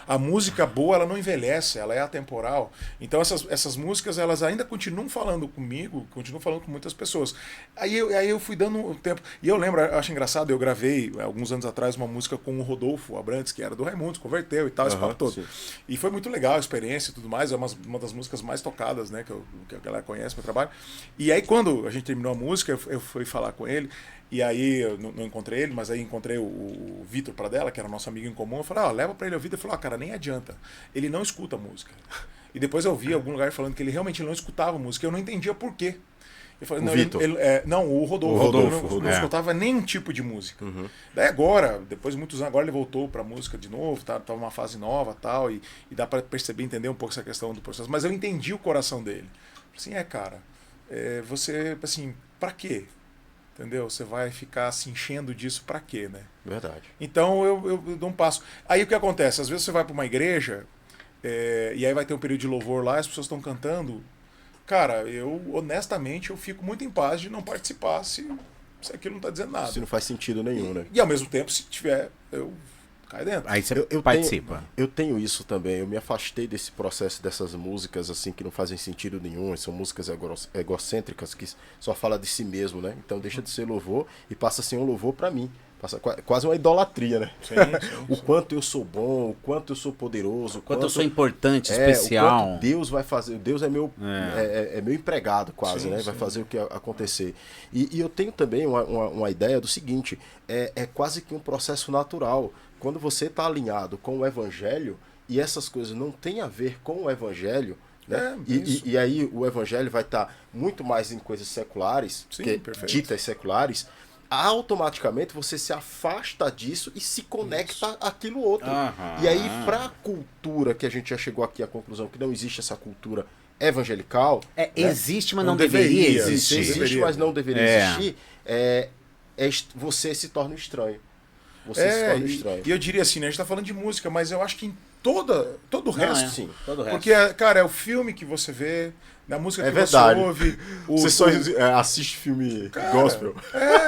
Speaker 3: A música boa, ela não envelhece, ela é atemporal. Então essas músicas, elas ainda continuam falando comigo, continuam falando com muitas pessoas. Aí eu fui dando um tempo. E eu lembro, eu acho engraçado, eu gravei alguns anos atrás uma música com o Rodolfo Abrantes, que era do Raimundos, converteu e tal, esse papo todo. Sim. E foi muito legal a experiência e tudo mais, é uma das músicas mais tocadas, né, que a galera conhece, meu trabalho. E aí quando a gente terminou a música, eu fui falar com ele, e aí eu não encontrei ele, mas aí encontrei o Vitor Pradella, que era nosso amigo em comum, eu falei, leva pra ele ouvir, ele falou, cara, nem adianta, ele não escuta música. E depois eu vi algum lugar falando que ele realmente não escutava música, eu não entendia por quê. Eu falei, o Rodolfo. Não escutava nenhum tipo de música. Daí agora, depois de muitos anos, agora ele voltou pra música de novo, tava numa fase nova tal, e dá pra perceber, entender um pouco essa questão do processo. Mas eu entendi o coração dele. Assim, cara, você, assim, pra quê? Entendeu? Você vai ficar se enchendo disso pra quê, né?
Speaker 1: Verdade.
Speaker 3: Então eu dou um passo. Aí o que acontece? Às vezes você vai pra uma igreja, e aí vai ter um período de louvor lá, as pessoas estão cantando. Cara, honestamente, eu fico muito em paz de não participar se aquilo não tá dizendo nada.
Speaker 1: Se não faz sentido nenhum, né?
Speaker 3: E ao mesmo tempo, se tiver, eu Cai dentro.
Speaker 2: Aí você participa.
Speaker 1: Eu tenho isso também. Eu me afastei desse processo dessas músicas assim que não fazem sentido nenhum. São músicas egocêntricas que só fala de si mesmo, né? Então deixa de ser louvor e passa a ser um louvor para mim. Passa quase uma idolatria, né?
Speaker 3: Sim,
Speaker 1: o quanto eu sou bom, o quanto eu sou poderoso, o
Speaker 2: quanto eu sou importante, especial.
Speaker 1: O quanto Deus vai fazer. Deus é meu, é meu empregado quase, né? Vai fazer o que acontecer. E eu tenho também uma ideia do seguinte: é quase que um processo natural. Quando você está alinhado com o Evangelho e essas coisas não têm a ver com o Evangelho, né? E aí o Evangelho vai estar muito mais em coisas seculares, ditas seculares. Automaticamente você se afasta disso e se conecta àquilo outro. E aí, para a cultura, que a gente já chegou aqui à conclusão que não existe essa cultura evangelical.
Speaker 2: Né? Existe, mas não deveria existir.
Speaker 1: Existe, mas não deveria existir. Você se torna estranho. Você se torna estranho.
Speaker 3: E eu diria assim, né, a gente está falando de música, mas eu acho que em todo o resto.
Speaker 1: Sim, todo o resto.
Speaker 3: Porque, cara, é o filme que você vê. Na música que
Speaker 1: verdade.
Speaker 3: você ouve.
Speaker 1: Você só assiste filme gospel.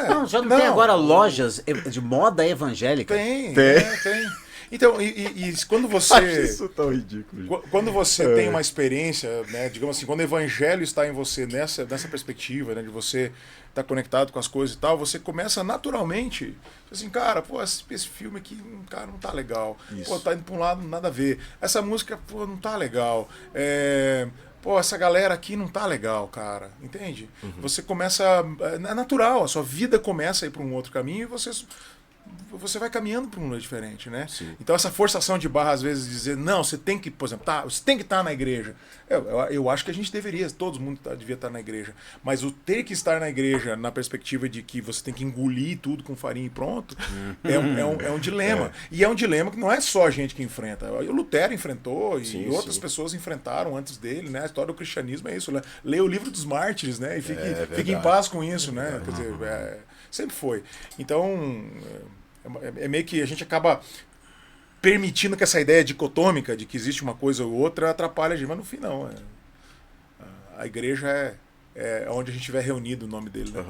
Speaker 2: Não, já não tem agora lojas de moda evangélica?
Speaker 3: Tem. Então, e quando você.
Speaker 1: Acho isso tão ridículo.
Speaker 3: Quando você tem uma experiência, né, digamos assim, quando o evangelho está em você nessa perspectiva, né, de você estar conectado com as coisas e tal, você começa naturalmente. Assim, cara, pô, esse filme aqui, cara, não tá legal. Isso. Pô, tá indo pra um lado, nada a ver. Essa música, pô, não tá legal. Pô, essa galera aqui não tá legal, cara. Entende? Você começa. É natural, a sua vida começa a ir para um outro caminho e você vai caminhando para um lugar diferente, né?
Speaker 1: Sim.
Speaker 3: Então essa forçação de barra, às vezes, dizer, não, você tem que, por exemplo, você tem que estar na igreja. Eu acho que a gente deveria, todo mundo devia estar na igreja. Mas o ter que estar na igreja, na perspectiva de que você tem que engolir tudo com farinha e pronto, é um dilema. E é um dilema que não é só a gente que enfrenta. O Lutero enfrentou e outras pessoas enfrentaram antes dele, né? A história do cristianismo é isso, né? Leia o livro dos mártires, né? E fique em paz com isso, né? Quer dizer, sempre foi. Então, é meio que a gente acaba permitindo que essa ideia dicotômica de que existe uma coisa ou outra atrapalha a gente, mas no fim não. A igreja é onde a gente estiver reunido o nome dele. Né?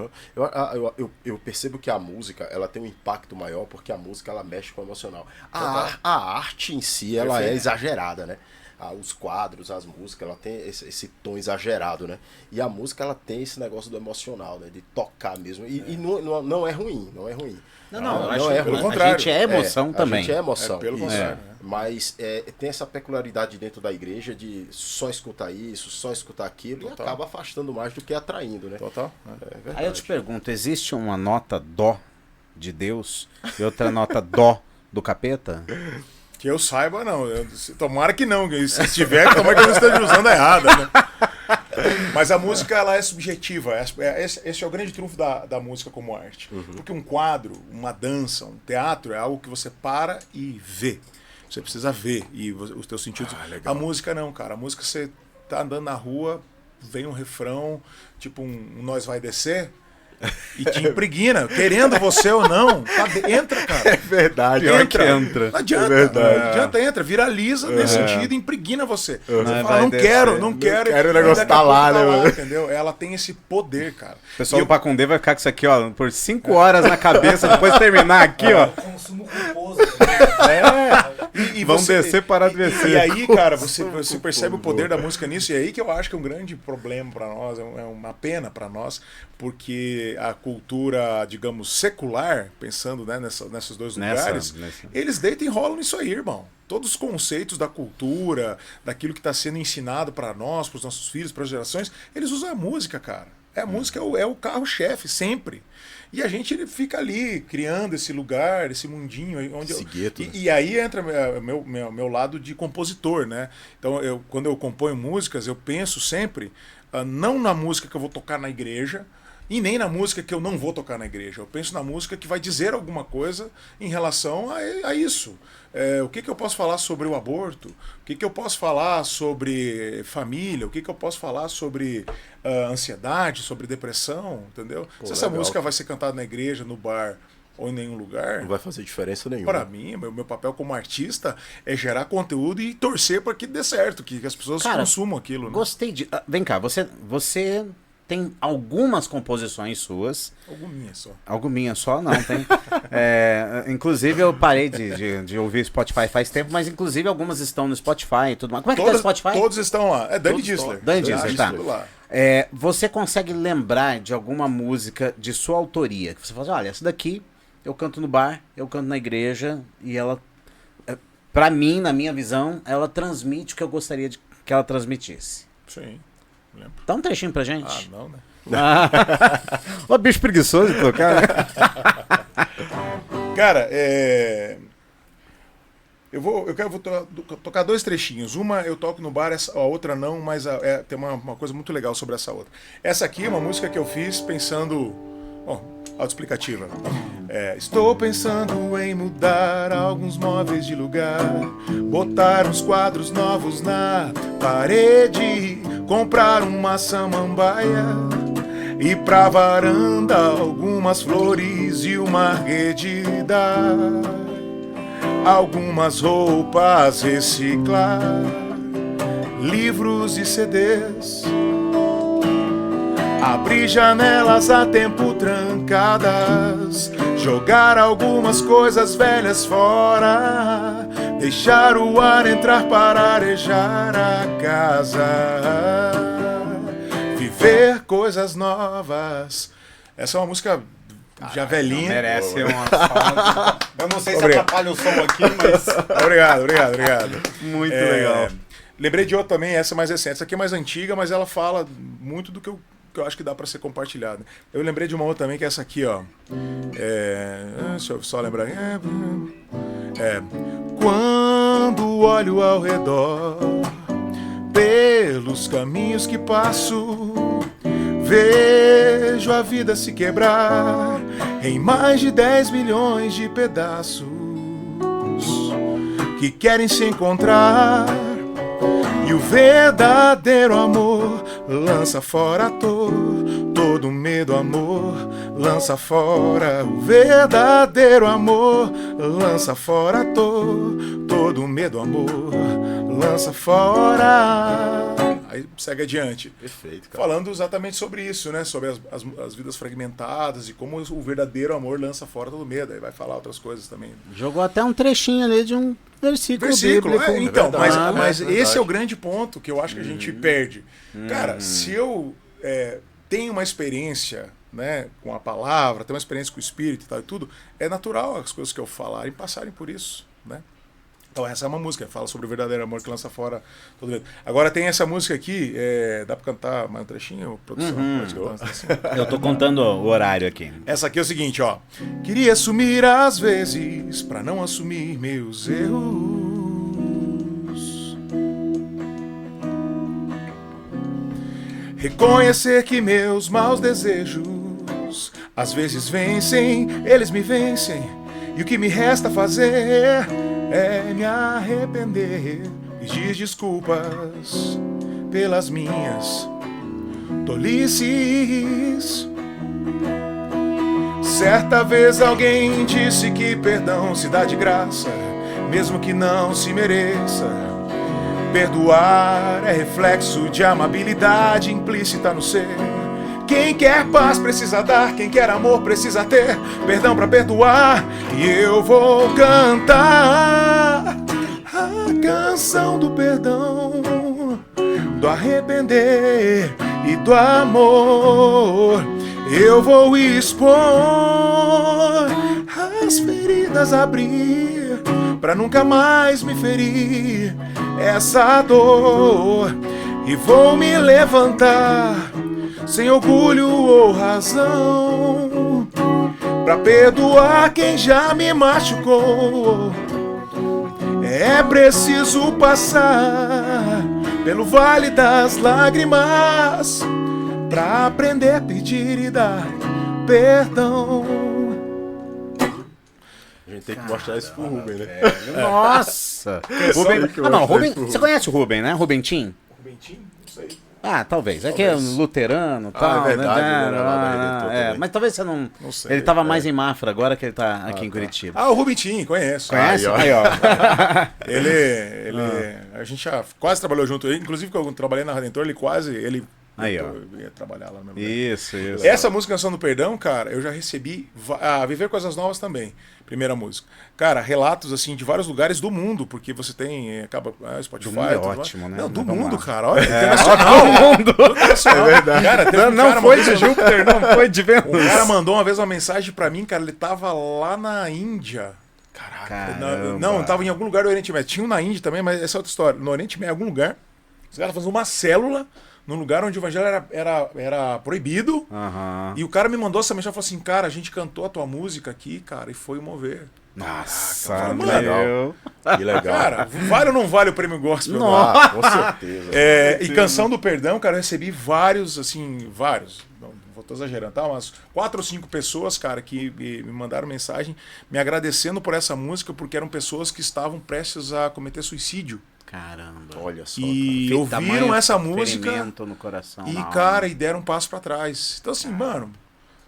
Speaker 1: Eu percebo que a música ela tem um impacto maior porque a música ela mexe com o emocional. A arte em si ela é exagerada, né? Os quadros, as músicas, ela tem esse tom exagerado, né? E a música, ela tem esse negócio do emocional, né? De tocar mesmo. E não é ruim, não é ruim.
Speaker 2: Não
Speaker 1: é ruim.
Speaker 2: Pelo contrário. A gente é emoção também.
Speaker 1: A gente é emoção.
Speaker 3: Pelo contrário.
Speaker 1: Mas tem essa peculiaridade dentro da igreja de só escutar isso, só escutar aquilo, e acaba afastando mais do que atraindo, né?
Speaker 3: Total.
Speaker 2: Aí eu te pergunto, existe uma nota dó de Deus e outra nota dó do capeta?
Speaker 3: Que eu saiba, não. Tomara que não. Se tiver, tomara que eu não esteja usando a errada, né? Mas a música, ela é subjetiva. Esse é o grande trunfo da música como arte. Porque um quadro, uma dança, um teatro é algo que você para e vê. Você precisa ver. E os teus sentidos... A música não, cara. A música, você tá andando na rua, vem um refrão, tipo um Nós Vai Descer... E te impregna, querendo você ou não, entra, cara.
Speaker 1: É verdade,
Speaker 3: entra. Não adianta, não adianta, entra, viraliza nesse sentido, impregna você. Você fala, não quero.
Speaker 1: O negócio tá lá, né, mano?
Speaker 3: Entendeu? Ela tem esse poder, cara.
Speaker 2: O pessoal do Pacundê vai ficar com isso aqui, ó, por 5 horas na cabeça, depois terminar aqui, ó.
Speaker 4: Consumo culposo.
Speaker 3: E
Speaker 2: vão descer, parar de descer.
Speaker 3: E aí, cara, você percebe o poder da música nisso, e aí que eu acho que é um grande problema pra nós, é uma pena pra nós, porque a cultura, digamos, secular, pensando, né, nesses dois lugares, eles deitam e rolam nisso aí, irmão. Todos os conceitos da cultura, daquilo que está sendo ensinado para nós, para os nossos filhos, para as gerações, eles usam a música, cara. A música é o carro-chefe, sempre. E a gente fica ali, criando esse lugar, esse mundinho. Onde e aí entra meu lado de compositor, né? Então, quando eu componho músicas, eu penso sempre, não na música que eu vou tocar na igreja, e nem na música que eu não vou tocar na igreja. Eu penso na música que vai dizer alguma coisa em relação a isso. O que eu posso falar sobre o aborto? O que eu posso falar sobre família? O que eu posso falar sobre ansiedade, sobre depressão? Entendeu? Se essa música vai ser cantada na igreja, no bar ou em nenhum lugar...
Speaker 1: Não vai fazer diferença nenhuma.
Speaker 3: Para mim, meu papel como artista é gerar conteúdo e torcer para que dê certo, que as pessoas consumam aquilo. Né?
Speaker 2: Gostei de... Vem cá, você tem algumas composições suas.
Speaker 3: Alguminha
Speaker 2: só, não, tem. Inclusive eu parei de ouvir Spotify faz tempo, mas inclusive algumas estão no Spotify e tudo mais. Como é que tá o Spotify?
Speaker 3: Todos estão lá. É Dani Dissler.
Speaker 2: Dani Dissler, tá. Você consegue lembrar de alguma música de sua autoria? Que você fala assim, olha, essa daqui eu canto no bar, eu canto na igreja, e ela, pra mim, na minha visão, ela transmite o que eu gostaria que ela transmitisse.
Speaker 3: Sim, lembro.
Speaker 2: Dá um trechinho pra gente.
Speaker 3: Não, né?
Speaker 2: Ó, bicho preguiçoso de tocar, né?
Speaker 3: Cara, eu vou tocar 2 trechinhos. Uma eu toco no bar, a outra não, mas tem uma coisa muito legal sobre essa outra. Essa aqui é uma música que eu fiz pensando... autoexplicativa. Estou pensando em mudar alguns móveis de lugar, botar uns quadros novos na parede, comprar uma samambaia e pra varanda algumas flores e uma rede, dar algumas roupas, reciclar livros e CDs, abrir janelas a tempo trancadas, jogar algumas coisas velhas fora, deixar o ar entrar para arejar a casa, viver coisas novas. Essa é uma música já velhinha.
Speaker 2: Merece uma palma. Eu não sei se atrapalha o som aqui, mas...
Speaker 3: Obrigado.
Speaker 2: Muito legal.
Speaker 3: Lembrei de outra também, essa mais recente. Essa aqui é mais antiga, mas ela fala muito do que eu acho que dá pra ser compartilhado. Eu lembrei de uma outra também, que é essa aqui, ó. Deixa eu só lembrar. Quando olho ao redor, pelos caminhos que passo, vejo a vida se quebrar em mais de 10 milhões de pedaços que querem se encontrar. E o verdadeiro amor lança fora a dor, todo medo, amor, lança fora. O verdadeiro amor lança fora a dor, todo medo, amor, lança fora. Aí segue adiante.
Speaker 1: Perfeito, cara.
Speaker 3: Falando exatamente sobre isso, né? Sobre as vidas fragmentadas e como o verdadeiro amor lança fora todo medo. Aí vai falar outras coisas também.
Speaker 2: Jogou até um trechinho ali de um versículo bíblico.
Speaker 3: Então, mas esse é o grande ponto que eu acho que a gente perde. Cara, se eu tenho uma experiência, né, com a palavra, tenho uma experiência com o Espírito e tal e tudo, é natural as coisas que eu falarem passarem por isso, né? Então essa é uma música, fala sobre o verdadeiro amor que lança fora todo medo. Agora tem essa música aqui, dá pra cantar mais um trechinho, produção?
Speaker 2: Eu tô contando o horário aqui.
Speaker 3: Essa aqui é o seguinte, ó. Queria assumir às vezes, pra não assumir meus erros. Reconhecer que meus maus desejos às vezes vencem, eles me vencem. E o que me resta fazer é me arrepender, pedir desculpas pelas minhas tolices. Certa vez alguém disse que perdão se dá de graça, mesmo que não se mereça. Perdoar é reflexo de amabilidade implícita no ser. Quem quer paz precisa dar, quem quer amor precisa ter perdão pra perdoar. E eu vou cantar a canção do perdão, do arrepender e do amor. Eu vou expor as feridas, abrir pra nunca mais me ferir essa dor. E vou me levantar sem orgulho ou razão, pra perdoar quem já me machucou. É preciso passar pelo vale das lágrimas pra aprender a pedir e dar perdão.
Speaker 1: A gente tem que mostrar isso pro Rubem, né?
Speaker 2: Nossa! Rubem, você conhece o Rubem, né? Rubentim?
Speaker 3: Rubentim? Não sei.
Speaker 2: Ah, talvez. É que é luterano e tal.
Speaker 1: É verdade,
Speaker 2: né? Mas talvez você não sei. Ele tava mais em Mafra, agora que ele tá aqui em Curitiba.
Speaker 3: O Rubentim, conheço.
Speaker 2: Conhece? Aí, ó.
Speaker 3: A gente já quase trabalhou junto. Inclusive, quando eu trabalhei na Redentor, ele
Speaker 2: Aí, ó.
Speaker 3: Eu ia trabalhar lá no meu lugar.
Speaker 2: Isso.
Speaker 3: Essa música Canção do Perdão, cara, eu já recebi... Viver Coisas Novas também, primeira música. Cara, relatos, assim, de vários lugares do mundo, porque você tem... Spotify...
Speaker 2: É ótimo, né?
Speaker 3: Não, do mundo, cara. Olha,
Speaker 2: internacional. Do mundo.
Speaker 3: É verdade. Cara, teve um cara
Speaker 2: foi de Júpiter, não foi de Vênus.
Speaker 3: O cara mandou uma vez uma mensagem pra mim, cara, ele tava lá na Índia. Caraca. Não, tava em algum lugar do Oriente Médio. Tinha um na Índia também, mas essa é outra história. No Oriente Médio, em algum lugar, os caras fazendo uma célula num lugar onde o evangelho era proibido.
Speaker 2: E
Speaker 3: o cara me mandou essa mensagem e falou assim, cara, a gente cantou a tua música aqui, cara, e foi mover.
Speaker 2: Nossa,
Speaker 3: Caraca,
Speaker 1: que legal. Que legal.
Speaker 3: Cara, vale ou não vale o prêmio gospel?
Speaker 1: Com certeza.
Speaker 3: E Canção do Perdão, cara, eu recebi vários. Não vou estar exagerando, tá? Umas 4 ou 5 pessoas, cara, que me mandaram mensagem me agradecendo por essa música, porque eram pessoas que estavam prestes a cometer suicídio.
Speaker 2: Caramba.
Speaker 1: Olha só.
Speaker 3: E ouviram essa música
Speaker 2: no coração,
Speaker 3: e, cara, e deram um passo pra trás. Então, assim, mano,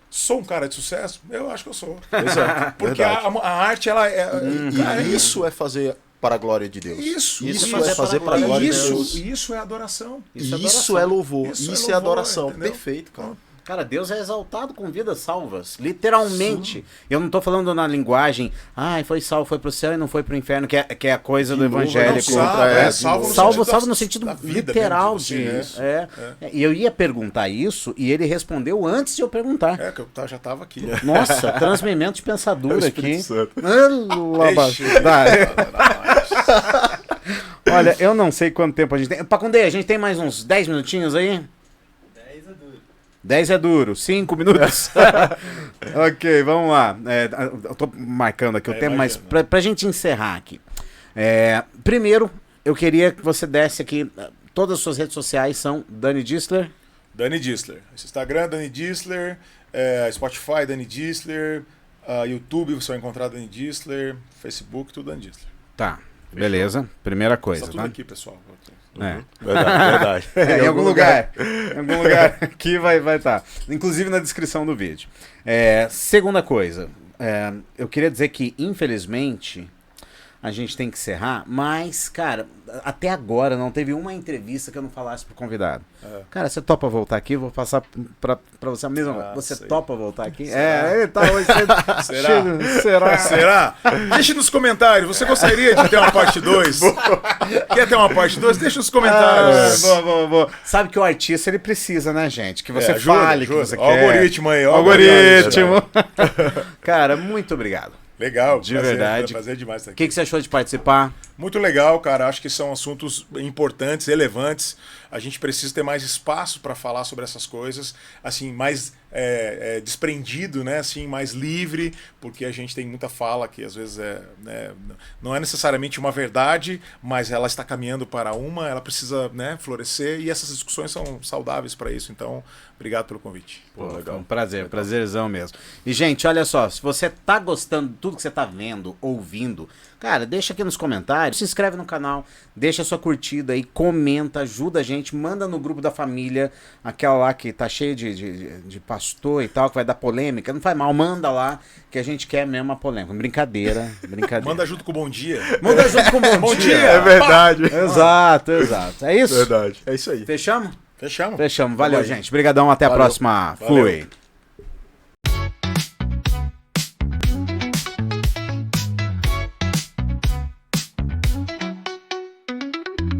Speaker 3: sou um cara de sucesso? Eu acho que eu sou.
Speaker 1: Exato.
Speaker 3: Porque a arte, ela é...
Speaker 1: Cara, isso é fazer para a glória de Deus.
Speaker 3: Isso
Speaker 1: é fazer para a glória de Deus.
Speaker 3: Isso é adoração.
Speaker 1: Isso é louvor. Isso é adoração.
Speaker 3: Entendeu?
Speaker 1: Perfeito, cara.
Speaker 2: Cara, Deus é exaltado com vidas salvas, literalmente. Sim. Eu não tô falando na linguagem, foi salvo, foi pro céu e não foi pro inferno, que é a coisa do evangélico. Salvo no sentido literal disso. E eu ia perguntar isso e ele respondeu antes de eu perguntar.
Speaker 3: Que eu já tava aqui.
Speaker 2: Nossa, transmimento de pensadura aqui. Olha, eu não sei quanto tempo a gente tem. Pacundê, a gente tem mais uns 10 minutinhos aí? 10 é duro, 5 minutos. Ok, vamos lá. Eu tô marcando aqui o tempo, mas pra gente encerrar aqui. Primeiro, eu queria que você desse aqui. Todas as suas redes sociais são Dani Distler.
Speaker 3: Dani Distler. Instagram, Dani Distler. Spotify, Dani Distler. YouTube, você vai encontrar Dani Distler. Facebook, tudo Dani Distler.
Speaker 2: Tá, beleza. Primeira coisa.
Speaker 3: Tá tudo aqui, pessoal.
Speaker 1: Verdade.
Speaker 2: Em algum lugar. Em algum lugar aqui vai estar. Inclusive na descrição do vídeo. Segunda coisa. Eu queria dizer que, infelizmente, a gente tem que encerrar, mas, cara, até agora não teve uma entrevista que eu não falasse pro convidado. Cara, você topa voltar aqui? Vou passar pra você a mesma. Você topa voltar aqui? Ele tá hoje.
Speaker 3: Será? Deixe nos comentários. Você gostaria de ter uma parte 2? Quer ter uma parte 2? Deixa nos comentários.
Speaker 2: Boa. Sabe que o artista ele precisa, né, gente? Que você fale que você quer.
Speaker 3: Algoritmo aí,
Speaker 2: algoritmo. Cara, muito obrigado.
Speaker 3: Legal,
Speaker 2: de verdade.
Speaker 3: Prazer demais estar
Speaker 2: O
Speaker 3: aqui.
Speaker 2: que você achou de participar?
Speaker 3: Muito legal, cara. Acho que são assuntos importantes, relevantes. A gente precisa ter mais espaço para falar sobre essas coisas, assim, mais desprendido, né? Assim, mais livre, porque a gente tem muita fala que às vezes não é necessariamente uma verdade, mas ela está caminhando para ela precisa, né, florescer, e essas discussões são saudáveis para isso. Então, obrigado pelo convite.
Speaker 2: Legal. Um prazerzão mesmo. E, gente, olha só, se você tá gostando de tudo que você tá vendo, ouvindo, cara, deixa aqui nos comentários, se inscreve no canal, deixa a sua curtida aí, comenta, ajuda a gente, manda no grupo da família, aquela lá que tá cheia de pastor e tal, que vai dar polêmica, não faz mal, manda lá, que a gente quer mesmo uma polêmica. Brincadeira.
Speaker 3: Manda junto com o bom dia.
Speaker 2: Manda junto com o bom dia.
Speaker 1: É verdade.
Speaker 2: Exato. É isso?
Speaker 1: Verdade. É isso aí.
Speaker 2: Fechamos?
Speaker 3: Fechamos.
Speaker 2: Valeu, gente. Obrigadão, até a próxima.
Speaker 3: Valeu.
Speaker 2: Fui.